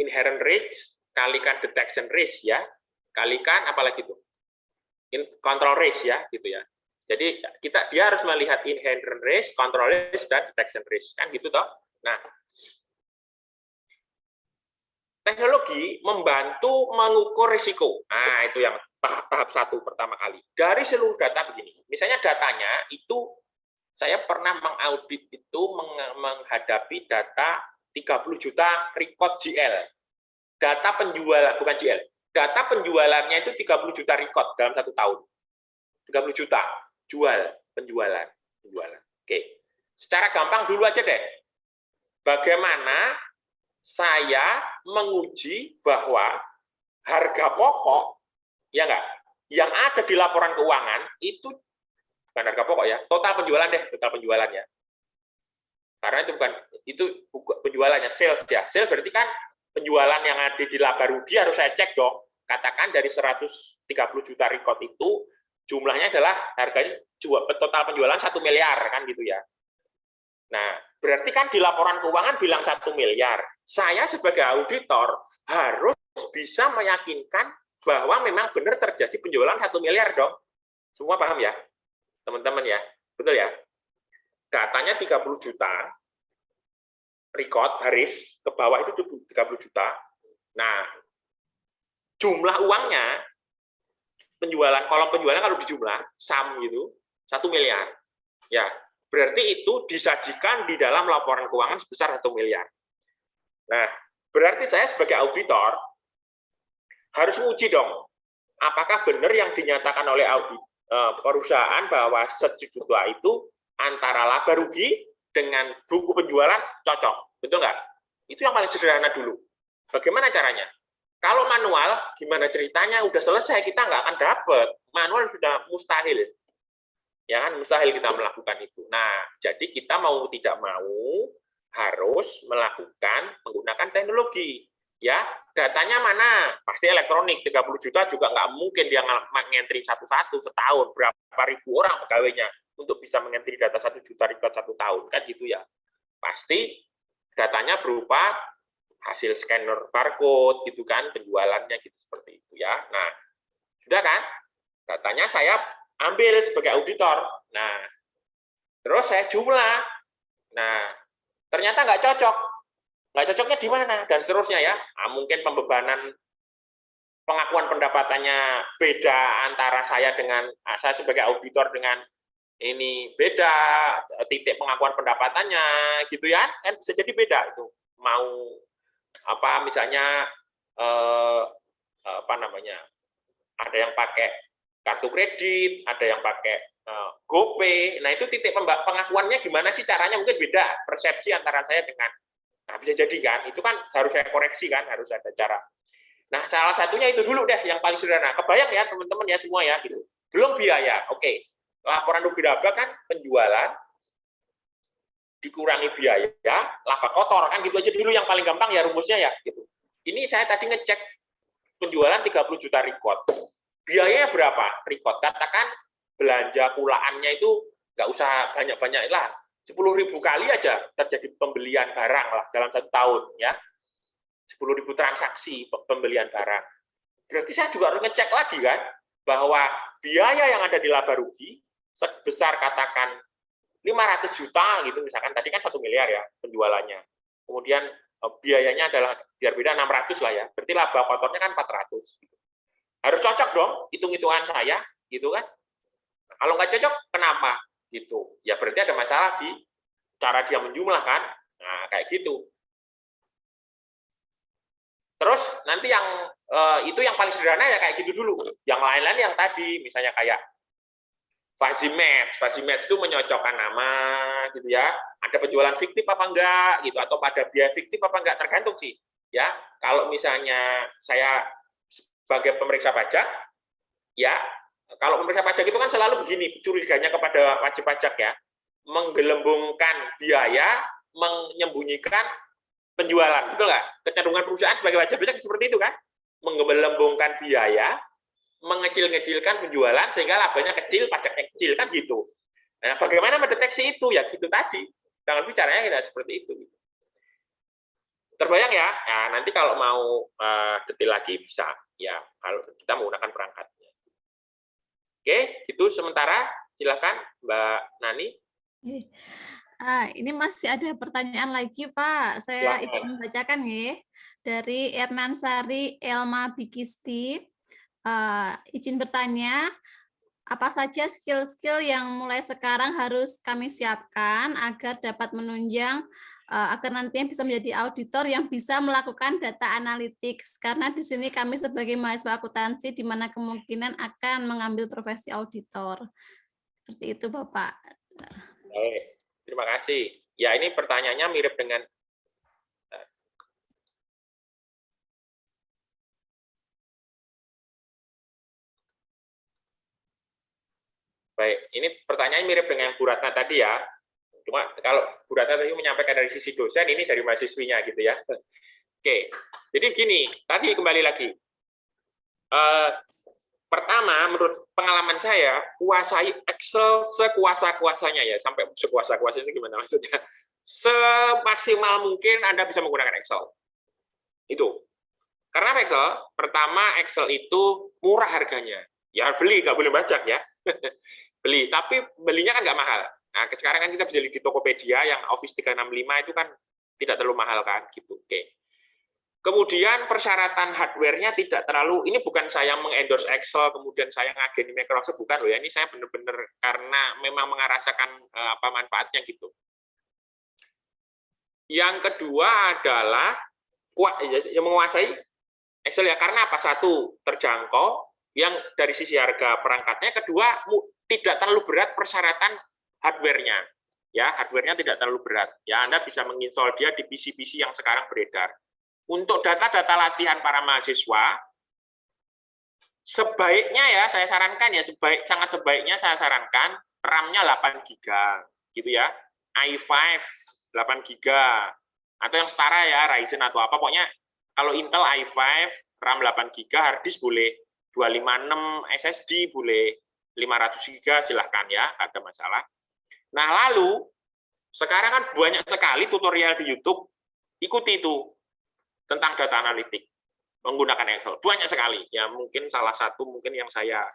inherent risk kalikan detection risk ya, kalikan apalagi itu control risk ya, gitu ya. Jadi dia harus melihat inherent risk, control risk, dan detection risk kan gitu toh. Nah, teknologi membantu mengukur risiko. Nah, itu yang tahap 1 pertama kali. Dari seluruh data begini. Misalnya datanya itu saya pernah mengaudit itu menghadapi data 30 juta record GL. Data penjualan, bukan GL. Data penjualannya itu 30 juta record dalam 1 tahun. 30 juta penjualan. Oke. Secara gampang dulu aja deh. Bagaimana saya menguji bahwa harga pokok, ya enggak, yang ada di laporan keuangan itu bukan harga pokok ya, total penjualan ya. Karena itu bukan penjualannya, sales ya. Sales berarti kan penjualan yang ada di laba rugi harus saya cek dong. Katakan dari 130 juta record itu jumlahnya adalah harganya total penjualan 1 miliar kan gitu ya. Nah, berarti kan di laporan keuangan bilang 1 miliar. saya sebagai auditor harus bisa meyakinkan bahwa memang benar terjadi penjualan 1 miliar dong. Semua paham ya, teman-teman ya? Betul ya? Datanya 30 juta, record, baris, ke bawah itu 30 juta. Nah, jumlah uangnya, penjualan, kolom penjualan kalau dijumlah, sum gitu, 1 miliar. Ya, berarti itu disajikan di dalam laporan keuangan sebesar 1 miliar. Nah, berarti saya sebagai auditor harus uji dong, apakah benar yang dinyatakan oleh perusahaan bahwa sejuta itu antara laba rugi dengan buku penjualan cocok, betul nggak? Itu yang paling sederhana dulu. Bagaimana caranya? Kalau manual, gimana ceritanya? Udah selesai, kita nggak akan dapat. Manual sudah mustahil. Ya kan, mustahil kita melakukan itu. Nah, jadi kita mau tidak mau harus melakukan menggunakan teknologi. Ya, datanya mana? Pasti elektronik. 30 juta juga nggak mungkin dia mengentri satu-satu setahun. Berapa ribu orang pegawainya untuk bisa mengentri data 1 juta record 1 tahun. Kan gitu ya. Pasti datanya berupa hasil scanner barcode gitu kan, penjualannya gitu seperti itu ya. Nah, sudah kan? Datanya saya ambil sebagai auditor. Nah, terus saya jumlah. Nah, ternyata nggak cocok. Nggak cocoknya di mana? Dan seterusnya ya. Nah, mungkin pembebanan pengakuan pendapatannya beda antara saya sebagai auditor dengan ini beda, titik pengakuan pendapatannya gitu ya. Kan bisa jadi beda itu. Mau apa misalnya apa namanya, ada yang pakai kartu kredit, ada yang pakai GoPay. Nah itu titik pengakuannya gimana sih caranya, mungkin beda persepsi antara saya dengan, nah bisa jadi kan, itu kan harus saya koreksi kan, harus ada cara. Nah salah satunya itu dulu deh yang paling sederhana. Kebayang ya teman-teman ya semua ya gitu. Belum biaya, oke. Laporan rugi laba kan penjualan dikurangi biaya, laba kotor, kan gitu aja dulu yang paling gampang ya rumusnya ya gitu. Ini saya tadi ngecek penjualan 30 juta record. Biayanya berapa record? Katakan belanja pulaannya itu nggak usah banyak-banyak lah, 10.000 kali aja terjadi pembelian barang lah dalam 1 tahun ya. 10.000 transaksi pembelian barang. Berarti saya juga harus ngecek lagi kan bahwa biaya yang ada di laba rugi sebesar katakan 500 juta gitu misalkan, tadi kan 1 miliar ya penjualannya. Kemudian biayanya adalah biar beda 600 lah ya. Berarti laba kotornya kan 400. Harus cocok dong hitung-hitungan saya gitu kan. Nah, kalau nggak cocok kenapa gitu? Ya berarti ada masalah di cara dia menjumlah kan. Nah, kayak gitu. Terus nanti yang itu yang paling sederhana ya kayak gitu dulu. Yang lain-lain yang tadi misalnya kayak fuzzy match itu menyocokkan nama gitu ya. Ada penjualan fiktif apa enggak gitu, atau pada biaya fiktif apa enggak, tergantung sih. Ya, kalau misalnya saya sebagai pemeriksa pajak, ya kalau pemeriksa pajak itu kan selalu begini, curiganya kepada wajib pajak ya, menggelembungkan biaya, menyembunyikan penjualan, betul nggak? Kecenderungan perusahaan sebagai wajib pajak seperti itu kan, menggelembungkan biaya, mengecil-ngecilkan penjualan sehingga labanya kecil, pajaknya kecil kan gitu. Nah, bagaimana mendeteksi itu ya gitu tadi. Jangan bicaranya tidak seperti itu. Terbayang ya? Nah, nanti kalau mau detail lagi bisa ya kalau kita menggunakan perangkatnya. Oke, itu sementara. Silakan Mbak Nani. Ini masih ada pertanyaan lagi Pak. Saya Silakan. membacakan ya dari Ernansari Elma Bikisti. Izin bertanya, apa saja skill-skill yang mulai sekarang harus kami siapkan agar dapat menunjang, agar nantinya bisa menjadi auditor yang bisa melakukan data analytics, karena di sini kami sebagai mahasiswa akuntansi di mana kemungkinan akan mengambil profesi auditor. Seperti itu Bapak. Baik, terima kasih. Ya ini pertanyaannya mirip dengan baik, ini pertanyaan mirip dengan Bu Ratna tadi ya. Cuma kalau Bu Ratna tadi menyampaikan dari sisi dosen, ini dari mahasiswinya gitu ya. Oke, jadi gini, tadi kembali lagi. Pertama, menurut pengalaman saya, kuasai Excel sekuasa-kuasanya ya. Sampai sekuasa-kuasanya gimana maksudnya? Semaksimal mungkin Anda bisa menggunakan Excel. Itu. Karena Excel, pertama Excel itu murah harganya. Ya beli, nggak boleh bajak ya. Beli, tapi belinya kan nggak mahal. Nah, sekarang kan kita bisa lihat di Tokopedia yang Office 365 itu kan tidak terlalu mahal kan, gitu. Oke. Kemudian persyaratan hardware-nya tidak terlalu, ini bukan saya mengendorse Excel, kemudian saya ngageni Microsoft, bukan loh ya, ini saya benar-benar karena memang merasakan manfaatnya gitu. Yang kedua adalah yang menguasai Excel ya, karena apa? Satu, terjangkau, yang dari sisi harga perangkatnya, kedua, tidak terlalu berat persyaratan hardware-nya. Ya, hardware-nya tidak terlalu berat. Ya, Anda bisa menginstall dia di PC-PC yang sekarang beredar. Untuk data-data latihan para mahasiswa, sebaiknya ya saya sarankan ya, sangat sebaiknya saya sarankan RAM-nya 8 GB gitu ya. i5 8 GB atau yang setara ya, Ryzen atau apa, pokoknya kalau Intel i5 RAM 8 GB, hard disk boleh 256 SSD, boleh 500 GB, silahkan ya, nggak ada masalah. Nah, lalu sekarang kan banyak sekali tutorial di YouTube, ikuti itu tentang data analitik menggunakan Excel, banyak sekali ya. Mungkin salah satu mungkin yang saya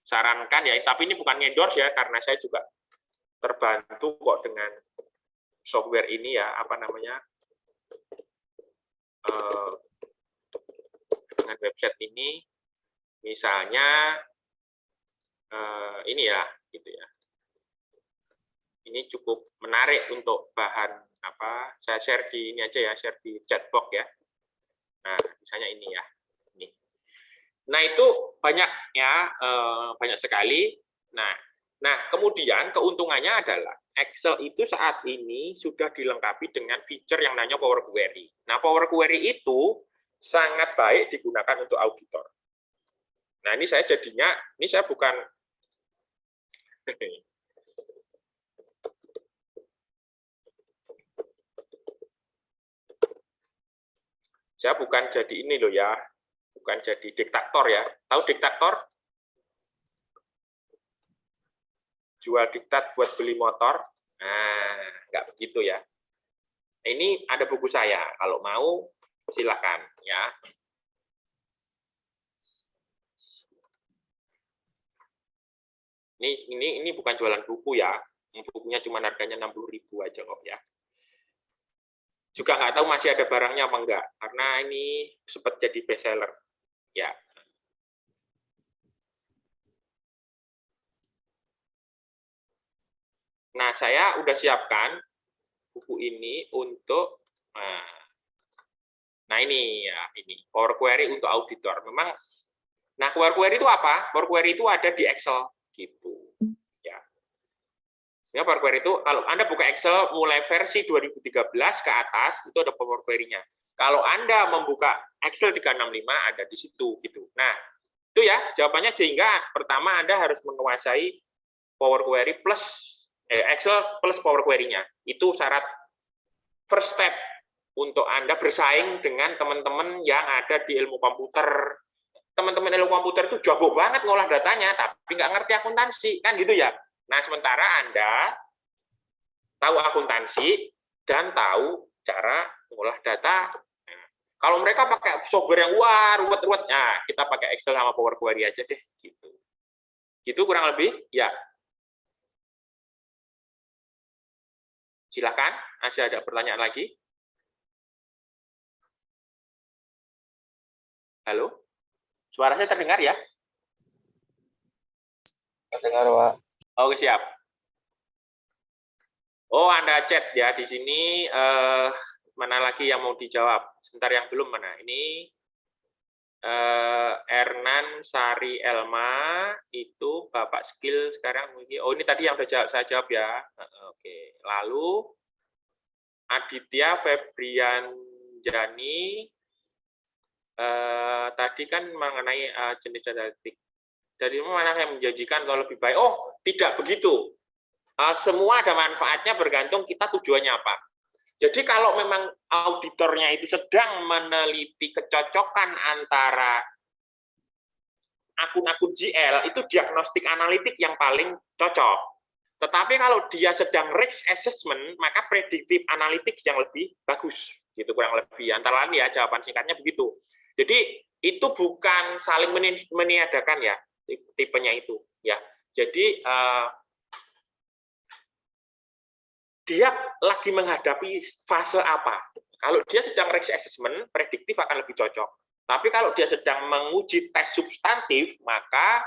sarankan ya, tapi ini bukan endorse ya, karena saya juga terbantu kok dengan software ini ya, apa namanya, dengan website ini, misalnya ini ya, gitu ya. Ini cukup menarik untuk bahan apa, saya share di ini aja ya, share di chatbox ya. Nah, misalnya ini ya. Ini. Nah, itu banyak ya, banyak sekali. Nah, kemudian keuntungannya adalah Excel itu saat ini sudah dilengkapi dengan fitur yang namanya Power Query. Nah, Power Query itu sangat baik digunakan untuk auditor. Nah, ini saya jadinya, ini saya bukan saya bukan jadi ini loh ya, bukan jadi diktator ya. Tahu diktator? Jual diktat buat beli motor. Nah, nggak begitu ya. Ini ada buku saya, kalau mau silakan ya. Ini bukan jualan buku ya. Bukunya cuma harganya 60.000 aja kok ya. Juga nggak tahu masih ada barangnya apa enggak, karena ini sempat jadi bestseller. Ya. Nah, saya udah siapkan buku ini untuk, nah ini ya, ini Power Query untuk auditor. Memang, nah Power Query itu apa? Power Query itu ada di Excel, gitu. Ya. Sebenarnya Power Query itu, kalau Anda buka Excel mulai versi 2013 ke atas, itu ada Power Query-nya. Kalau Anda membuka Excel 365, ada di situ, gitu. Nah, itu ya jawabannya, sehingga pertama Anda harus menguasai Power Query plus Excel plus Power Query-nya. Itu syarat first step untuk Anda bersaing dengan teman-teman yang ada di ilmu komputer. Teman-teman ilmu komputer itu jago banget ngolah datanya, tapi nggak ngerti akuntansi, kan gitu ya. Nah, sementara Anda tahu akuntansi dan tahu cara ngolah data. Nah, kalau mereka pakai software yang ruwet-ruwet, nah kita pakai Excel sama Power Query aja deh, gitu. Gitu kurang lebih, ya. Silakan, ada pertanyaan lagi? Halo? Suara saya terdengar ya? Terdengar, Pak. Oke, siap. Oh, Anda chat ya di sini. Mana lagi yang mau dijawab? Sebentar, yang belum mana? Ini Ernan Sari Elma, itu Bapak Skill sekarang. Oh, ini tadi yang sudah saya jawab ya. Oke. Lalu Aditya Febrian Jani, tadi kan mengenai jenis analitik. Dari mana yang menjanjikan kalau lebih baik? Oh, tidak begitu. Semua ada manfaatnya, bergantung kita tujuannya apa. Jadi kalau memang auditornya itu sedang meneliti kecocokan antara akun-akun GL itu diagnostik analitik yang paling cocok. Tetapi kalau dia sedang risk assessment, maka prediktif analitik yang lebih bagus. Gitu kurang lebih. Antara lain ya, jawaban singkatnya begitu. Jadi itu bukan saling meniadakan ya, tipenya itu. Ya, jadi dia lagi menghadapi fase apa. Kalau dia sedang risk assessment, prediktif akan lebih cocok. Tapi kalau dia sedang menguji tes substantif, maka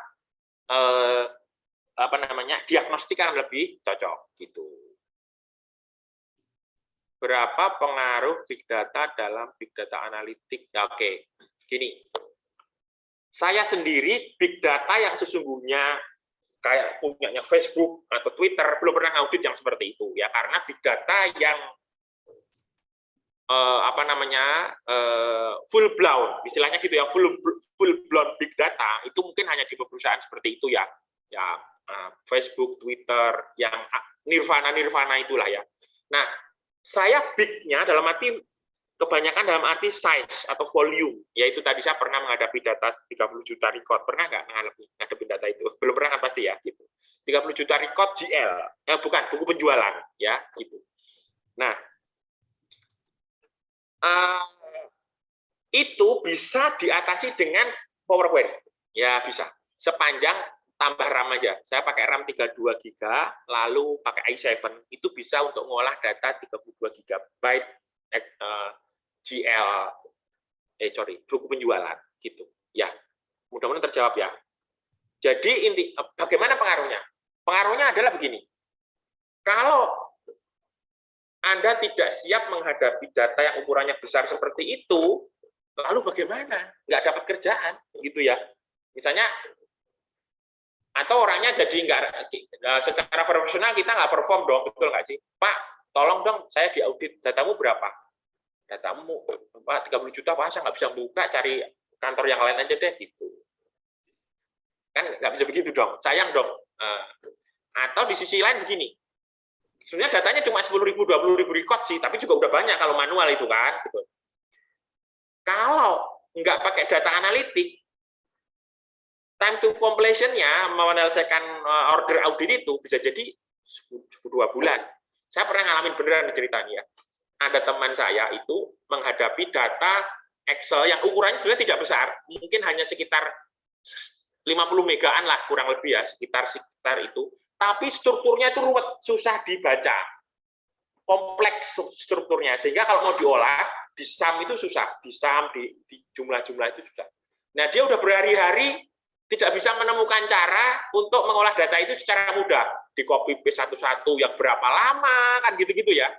diagnostik akan lebih cocok gitu. Berapa pengaruh big data dalam big data analitik? Oke, gini. Saya sendiri big data yang sesungguhnya kayak punyanya Facebook atau Twitter belum pernah ngaudit yang seperti itu ya, karena big data yang full blown, istilahnya gitu ya, full blown big data itu mungkin hanya di perusahaan seperti itu ya, Facebook, Twitter, yang nirvana itulah ya. Nah, saya big-nya dalam arti kebanyakan dalam arti size atau volume, yaitu tadi saya pernah menghadapi data 30 juta record, pernah nggak menghadapi data itu? Belum pernah kan pasti ya, gitu. 30 juta record GL, bukan buku penjualan ya, gitu. Nah, itu bisa diatasi dengan PowerPoint. Ya, bisa. Sepanjang tambah RAM aja. Saya pakai RAM 32 GB, lalu pakai i7. Itu bisa untuk mengolah data 32 GB GL, buku penjualan. Gitu. Ya, mudah-mudahan terjawab ya. Jadi, bagaimana pengaruhnya? Pengaruhnya adalah begini. Kalau Anda tidak siap menghadapi data yang ukurannya besar seperti itu, lalu bagaimana? Nggak dapat kerjaan, gitu ya. Misalnya, atau orangnya jadi nggak, secara profesional kita nggak perform dong, betul nggak sih? Pak, tolong dong, saya diaudit, datamu berapa? Datamu, Pak, 30 juta, Pak, saya nggak bisa buka, cari kantor yang lain aja deh, gitu. Kan nggak bisa begitu dong, sayang dong. Atau di sisi lain begini, sebenarnya datanya cuma 10.000, 20.000 record sih, tapi juga udah banyak kalau manual itu kan. Gitu. Kalau nggak pakai data analitik, time to completion-nya menyelesaikan order audit itu bisa jadi 2 bulan. Saya pernah ngalamin beneran ceritanya. Ada teman saya itu menghadapi data Excel yang ukurannya sebenarnya tidak besar, mungkin hanya sekitar 50 megaan lah kurang lebih ya, sekitar itu. Tapi strukturnya itu ruwet, susah dibaca. Kompleks strukturnya, sehingga kalau mau diolah, di sum itu susah, di sum, di jumlah-jumlah itu susah. Nah, dia udah berhari-hari tidak bisa menemukan cara untuk mengolah data itu secara mudah. Di copy paste satu-satu, yang berapa lama, kan gitu-gitu ya.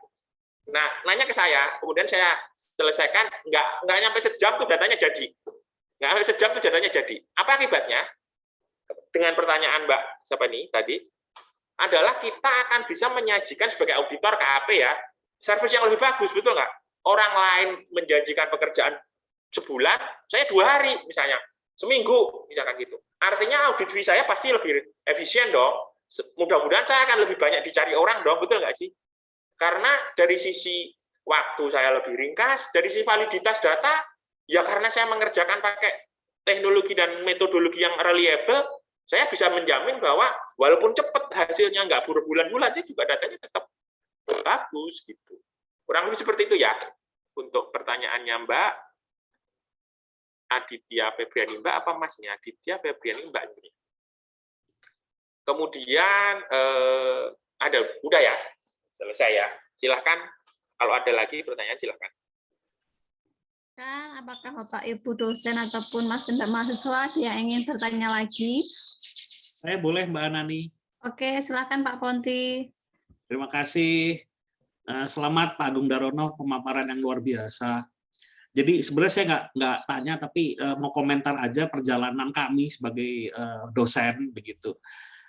Nah, nanya ke saya, kemudian saya selesaikan, nggak nyampe sejam tuh datanya jadi. Nggak sampai sejam tuh datanya jadi. Apa akibatnya? Dengan pertanyaan Mbak siapa nih tadi, adalah kita akan bisa menyajikan sebagai auditor KAP ya, service yang lebih bagus, betul nggak? Orang lain menjanjikan pekerjaan sebulan, saya 2 hari misalnya, seminggu misalkan gitu. Artinya audit fee saya pasti lebih efisien dong. Mudah-mudahan saya akan lebih banyak dicari orang dong, betul nggak sih? Karena dari sisi waktu saya lebih ringkas, dari sisi validitas data, ya karena saya mengerjakan pakai teknologi dan metodologi yang reliable, saya bisa menjamin bahwa walaupun cepat hasilnya nggak berbulan-bulan, juga datanya tetap bagus gitu. Kurang lebih seperti itu ya. Untuk pertanyaannya Mbak Aditya Febriani, Mbak apa Masnya? Aditya Febriani Mbak ini. Kemudian udah ya, selesai ya. Silahkan kalau ada lagi pertanyaan silahkan. Apakah Bapak Ibu dosen ataupun Mas dan Mbak mahasiswa yang ingin bertanya lagi? Saya boleh Mbak Nani. Oke, silakan Pak Ponti. Terima kasih. Selamat Pak Agung Darono, pemaparan yang luar biasa. Jadi sebenarnya saya nggak tanya, tapi mau komentar aja perjalanan kami sebagai dosen begitu.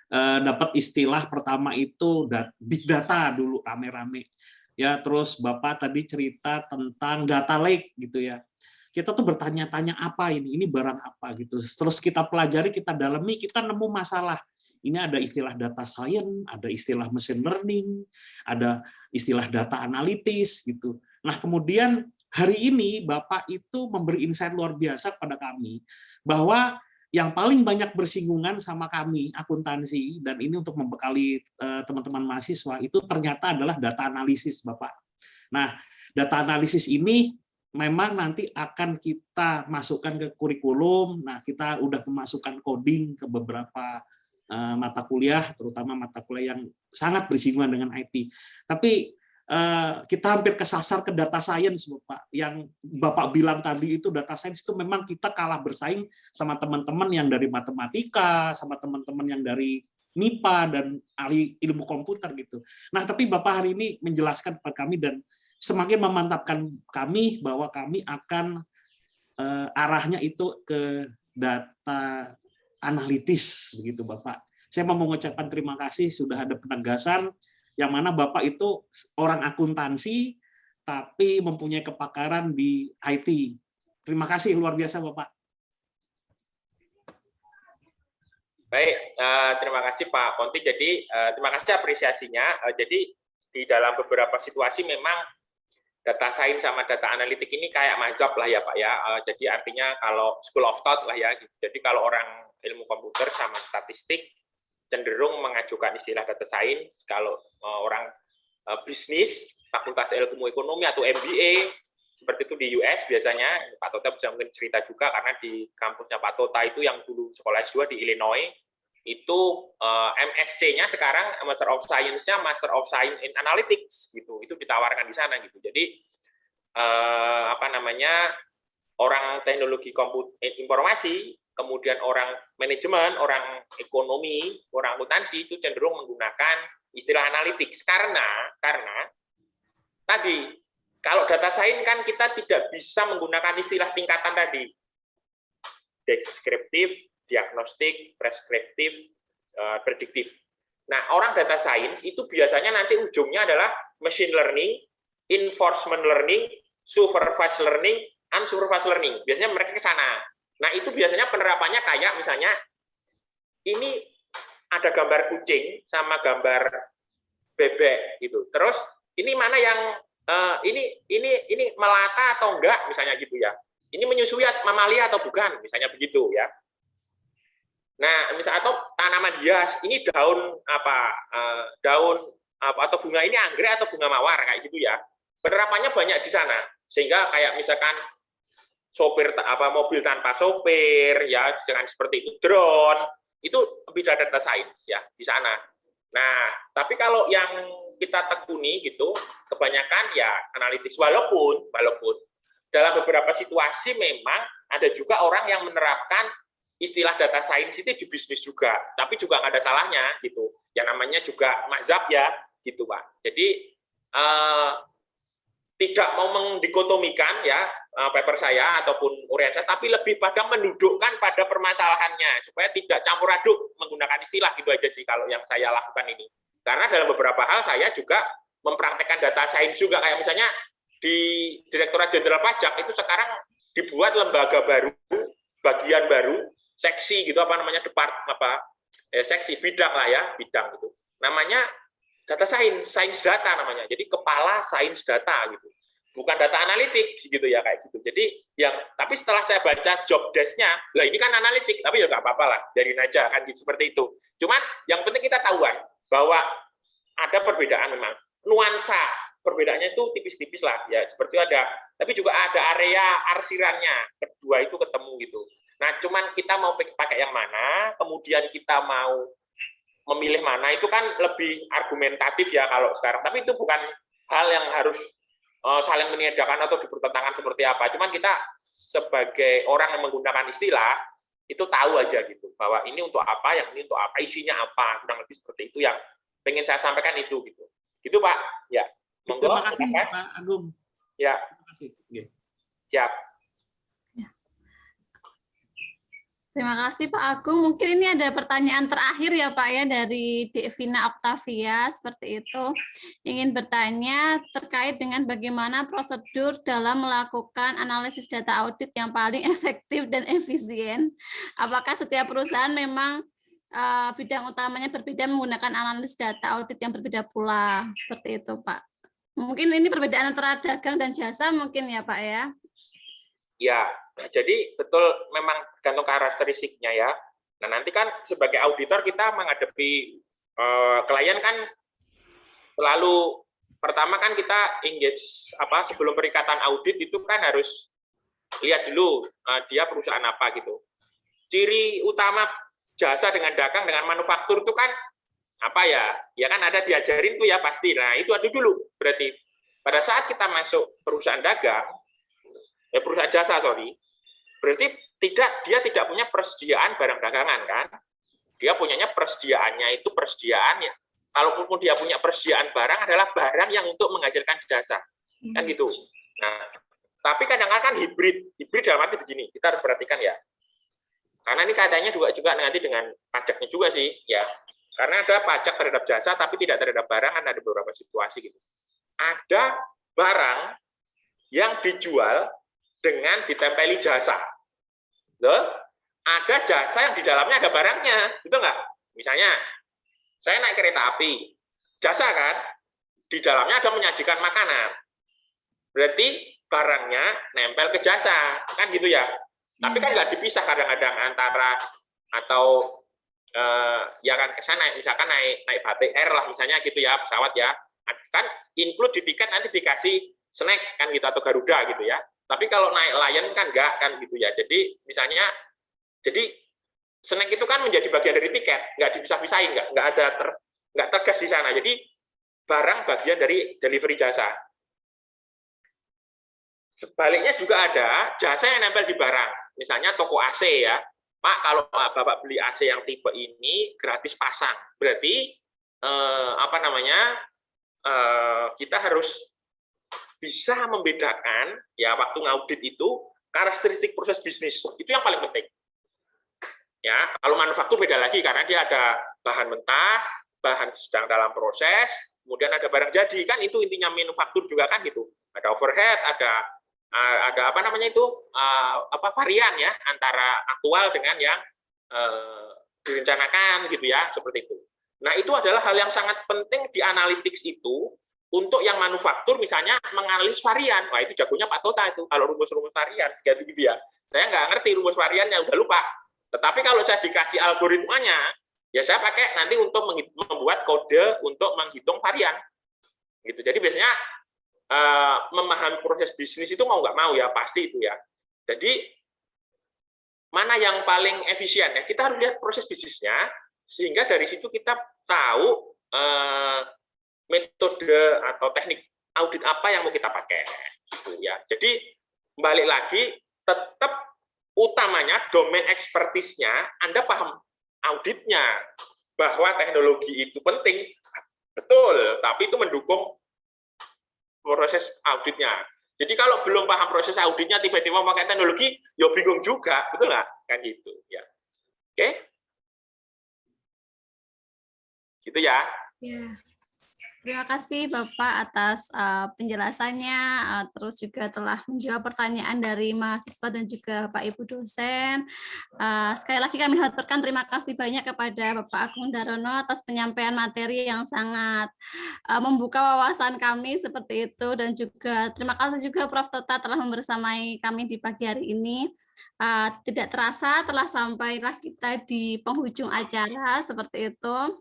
Dapat istilah pertama itu big data dulu rame-rame. Ya, terus Bapak tadi cerita tentang data lake gitu ya. Kita tuh bertanya-tanya apa ini barang apa gitu. Terus kita pelajari, kita dalami, kita nemu masalah. Ini ada istilah data science, ada istilah machine learning, ada istilah data analitis gitu. Nah, kemudian hari ini Bapak itu memberi insight luar biasa kepada kami bahwa yang paling banyak bersinggungan sama kami akuntansi, dan ini untuk membekali teman-teman mahasiswa, itu ternyata adalah data analisis, Bapak. Nah, data analisis ini memang nanti akan kita masukkan ke kurikulum. Nah, kita udah memasukkan coding ke beberapa mata kuliah, terutama mata kuliah yang sangat bersinggungan dengan IT. Tapi kita hampir kesasar ke data science, Bapak. Yang Bapak bilang tadi itu data science itu memang kita kalah bersaing sama teman-teman yang dari matematika, sama teman-teman yang dari MIPA dan ahli ilmu komputer gitu. Nah, tapi Bapak hari ini menjelaskan kepada kami dan semakin memantapkan kami bahwa kami akan arahnya itu ke data analitis begitu, Bapak. Saya mau mengucapkan terima kasih sudah ada penegasan yang mana Bapak itu orang akuntansi, tapi mempunyai kepakaran di IT. Terima kasih, luar biasa, Bapak. Baik, terima kasih Pak Ponti. Jadi, terima kasih apresiasinya. Jadi, di dalam beberapa situasi memang data science sama data analitik ini kayak mazhab lah ya Pak ya. Jadi, artinya kalau school of thought lah ya. Jadi, kalau orang ilmu komputer sama statistik, cenderung mengajukan istilah data science. Kalau orang bisnis, fakultas ilmu ekonomi atau MBA, seperti itu di US biasanya, Pak Tota bisa mungkin cerita juga, karena di kampusnya Pak Tota itu yang dulu sekolah S2 di Illinois, itu MSc-nya sekarang Master of Science-nya Master of Science in Analytics, gitu. Itu ditawarkan di sana gitu. Jadi orang teknologi informasi, kemudian orang manajemen, orang ekonomi, orang akuntansi itu cenderung menggunakan istilah analytics karena tadi kalau data science kan kita tidak bisa menggunakan istilah tingkatan tadi, deskriptif, diagnostik, preskriptif, prediktif. Nah, orang data science itu biasanya nanti ujungnya adalah machine learning, enforcement learning, supervised learning, unsupervised learning. Biasanya mereka ke sana. Nah, itu biasanya penerapannya kayak misalnya ini ada gambar kucing sama gambar bebek gitu. Terus ini mana yang ini melata atau enggak misalnya gitu ya. Ini menyusui mamalia atau bukan misalnya begitu ya. Nah, misalnya atau tanaman hias, ini daun atau bunga ini anggrek atau bunga mawar kayak gitu ya. Penerapannya banyak di sana. Sehingga kayak misalkan sopir mobil tanpa sopir ya, jangan seperti itu, drone itu lebih dari data science ya di sana. Nah, tapi kalau yang kita tekuni gitu kebanyakan ya analitis, walaupun dalam beberapa situasi memang ada juga orang yang menerapkan istilah data science itu di bisnis juga, tapi juga nggak ada salahnya gitu. Yang namanya juga mazhab ya gitu Pak. Jadi tidak mau mendikotomikan ya paper saya ataupun urian saya, tapi lebih pada mendudukkan pada permasalahannya supaya tidak campur aduk menggunakan istilah gitu aja sih kalau yang saya lakukan ini. Karena dalam beberapa hal saya juga mempraktekkan data science juga, kayak misalnya di Direktorat Jenderal Pajak itu sekarang dibuat lembaga baru, bagian baru, seksi gitu seksi bidang lah ya, bidang gitu. Namanya data science data namanya. Jadi kepala sains data gitu. Bukan data analitik gitu ya kayak gitu. Jadi tapi setelah saya baca job desk-nya, lah ini kan analitik, tapi ya nggak apa-apa lah, biarin aja kan gitu, seperti itu. Cuman yang penting kita tahuan bahwa ada perbedaan memang. Nuansa perbedaannya itu tipis-tipis lah ya, seperti ada, tapi juga ada area arsirannya. Kedua itu ketemu gitu. Nah, cuman kita mau pakai yang mana, kemudian kita mau memilih mana, itu kan lebih argumentatif ya kalau sekarang. Tapi itu bukan hal yang harus saling meniadakan atau dipertentangan seperti apa. Cuman kita sebagai orang yang menggunakan istilah, itu tahu aja gitu, bahwa ini untuk apa, yang ini untuk apa, isinya apa, kurang lebih seperti itu yang pengen saya sampaikan itu gitu. Gitu Pak. Ya. Monggo. Terima kasih Pak Agung. Ya. Terima kasih. Siap. Terima kasih Pak Agung. Mungkin ini ada pertanyaan terakhir ya Pak ya dari Devina Octavia seperti itu. Ingin bertanya terkait dengan bagaimana prosedur dalam melakukan analisis data audit yang paling efektif dan efisien. Apakah setiap perusahaan memang bidang utamanya berbeda menggunakan analisis data audit yang berbeda pula, seperti itu Pak. Mungkin ini perbedaan antara dagang dan jasa mungkin ya Pak ya. Ya, Nah, jadi betul memang gantung karakteristiknya ya. Nah, nanti kan sebagai auditor kita menghadapi klien kan selalu pertama kan kita engage sebelum perikatan audit itu kan harus lihat dulu dia perusahaan apa gitu. Ciri utama jasa dengan dagang dengan manufaktur itu kan apa ya? Ya kan ada diajarin tuh ya pasti. Nah, itu ada dulu. Berarti pada saat kita masuk perusahaan dagang, perusahaan jasa, berarti dia tidak punya persediaan barang dagangan kan? Dia punyanya persediaannya itu persediaan ya. Kalaupun dia punya persediaan barang adalah barang yang untuk menghasilkan jasa. Kan gitu. Nah, tapi kadang-kadang kan hibrid dalam arti begini, kita harus perhatikan ya. Karena ini kaitannya juga nanti dengan pajaknya juga sih, ya. Karena ada pajak terhadap jasa tapi tidak terhadap barang, kan ada beberapa situasi gitu. Ada barang yang dijual dengan ditempeli jasa. Loh, ada jasa yang di dalamnya ada barangnya, betul nggak? Misalnya, saya naik kereta api, jasa kan? Di dalamnya ada menyajikan makanan. Berarti barangnya nempel ke jasa, kan gitu ya? Tapi kan nggak dipisah kadang-kadang antara atau ya kan ke sana, misalkan naik batik air lah misalnya gitu ya, pesawat ya, kan include di tiket nanti dikasih snack kan gitu atau Garuda gitu ya. Tapi kalau naik Lion kan enggak kan gitu ya. Jadi misalnya, jadi snack itu kan menjadi bagian dari tiket, nggak dipisah-pisahin, nggak tegas di sana. Jadi barang bagian dari delivery jasa. Sebaliknya juga ada jasa yang nempel di barang. Misalnya toko AC ya, Pak, kalau Bapak beli AC yang tipe ini gratis pasang. Berarti kita harus bisa membedakan ya waktu ngaudit itu karakteristik proses bisnis. Itu yang paling penting. Ya, kalau manufaktur beda lagi karena dia ada bahan mentah, bahan sedang dalam proses, kemudian ada barang jadi, kan itu intinya manufaktur juga kan gitu. Ada overhead, ada varian ya antara aktual dengan yang direncanakan gitu ya, seperti itu. Nah, itu adalah hal yang sangat penting di analytics itu. Untuk yang manufaktur misalnya menganalisis varian, wah itu jagonya Pak Tota itu kalau rumus-rumus varian gitu ya. Saya nggak ngerti rumus variannya, udah lupa. Tetapi kalau saya dikasih algoritmanya, ya saya pakai nanti untuk membuat kode untuk menghitung varian. Gitu. Jadi biasanya memahami proses bisnis itu mau nggak mau ya pasti itu ya. Jadi mana yang paling efisien ya? Kita harus lihat proses bisnisnya sehingga dari situ kita tahu metode atau teknik audit apa yang mau kita pakai gitu ya. Jadi balik lagi tetap utamanya domain expertise-nya Anda paham auditnya bahwa teknologi itu penting betul, tapi itu mendukung proses auditnya. Jadi kalau belum paham proses auditnya tiba-tiba pakai teknologi, ya bingung juga, betul nggak? Kan gitu ya. Oke? Gitu ya. Ya. Terima kasih Bapak atas penjelasannya, terus juga telah menjawab pertanyaan dari mahasiswa dan juga Bapak Ibu dosen. Sekali lagi kami haturkan terima kasih banyak kepada Bapak Agung Darono atas penyampaian materi yang sangat membuka wawasan kami seperti itu, dan juga terima kasih juga Prof. Tota telah membersamai kami di pagi hari ini. Tidak terasa telah sampailah kita di penghujung acara seperti itu.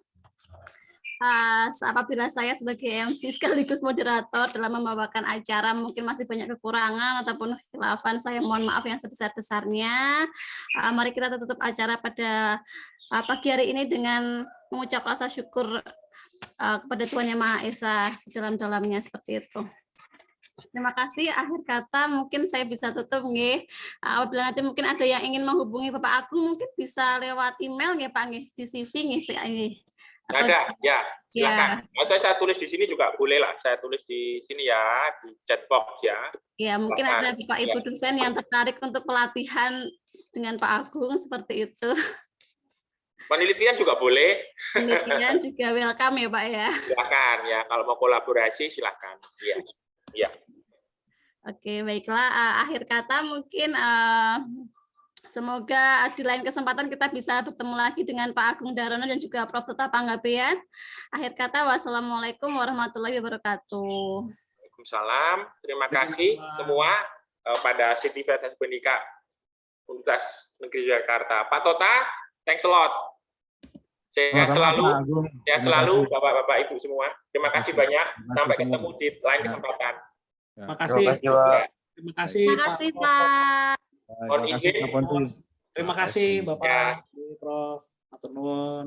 Apabila saya sebagai MC sekaligus moderator dalam membawakan acara mungkin masih banyak kekurangan ataupun kekhilafan, saya mohon maaf yang sebesar-besarnya. Mari kita tutup acara pada pagi hari ini dengan mengucap rasa syukur kepada Tuhan Yang Maha Esa sedalam-dalamnya seperti itu. Terima kasih. Akhir kata mungkin saya bisa tutup nggih. Apabila nanti mungkin ada yang ingin menghubungi Bapak Agung mungkin bisa lewat email nggih Pak nggih, di CV nggih Pak nggih. Ada, ya, silakan. Atau saya tulis di sini juga boleh lah. Saya tulis di sini ya, di chat box ya. Ya, mungkin ada Bapak Ibu dosen yang tertarik untuk pelatihan dengan Pak Agung seperti itu. Penelitian juga boleh. Penelitian juga welcome ya Pak ya. Silakan ya, kalau mau kolaborasi silakan. Iya. Ya. Oke, baiklah. Akhir kata mungkin semoga di lain kesempatan kita bisa bertemu lagi dengan Pak Agung Darono dan juga Prof. Tota Panggabean. Akhir kata, wassalamualaikum warahmatullahi wabarakatuh. Waalaikumsalam. Terima kasih semua pada City Vedas Benika Universitas Negeri Jakarta. Pak Tota, thanks a lot. Sehat Sama-sama, selalu, Pak Agung. sehat Terima selalu kasih. Bapak-bapak Ibu semua. Terima kasih banyak. Terima kasih Sampai semua. ketemu di lain Ya. kesempatan. Terima kasih. Ya. Terima kasih Terima Pak. kasih, Pak. Baik, Mohon terima kasih izin. Pak Ponti. Terima kasih Ya. Bapak, Prof. Matur nuwun.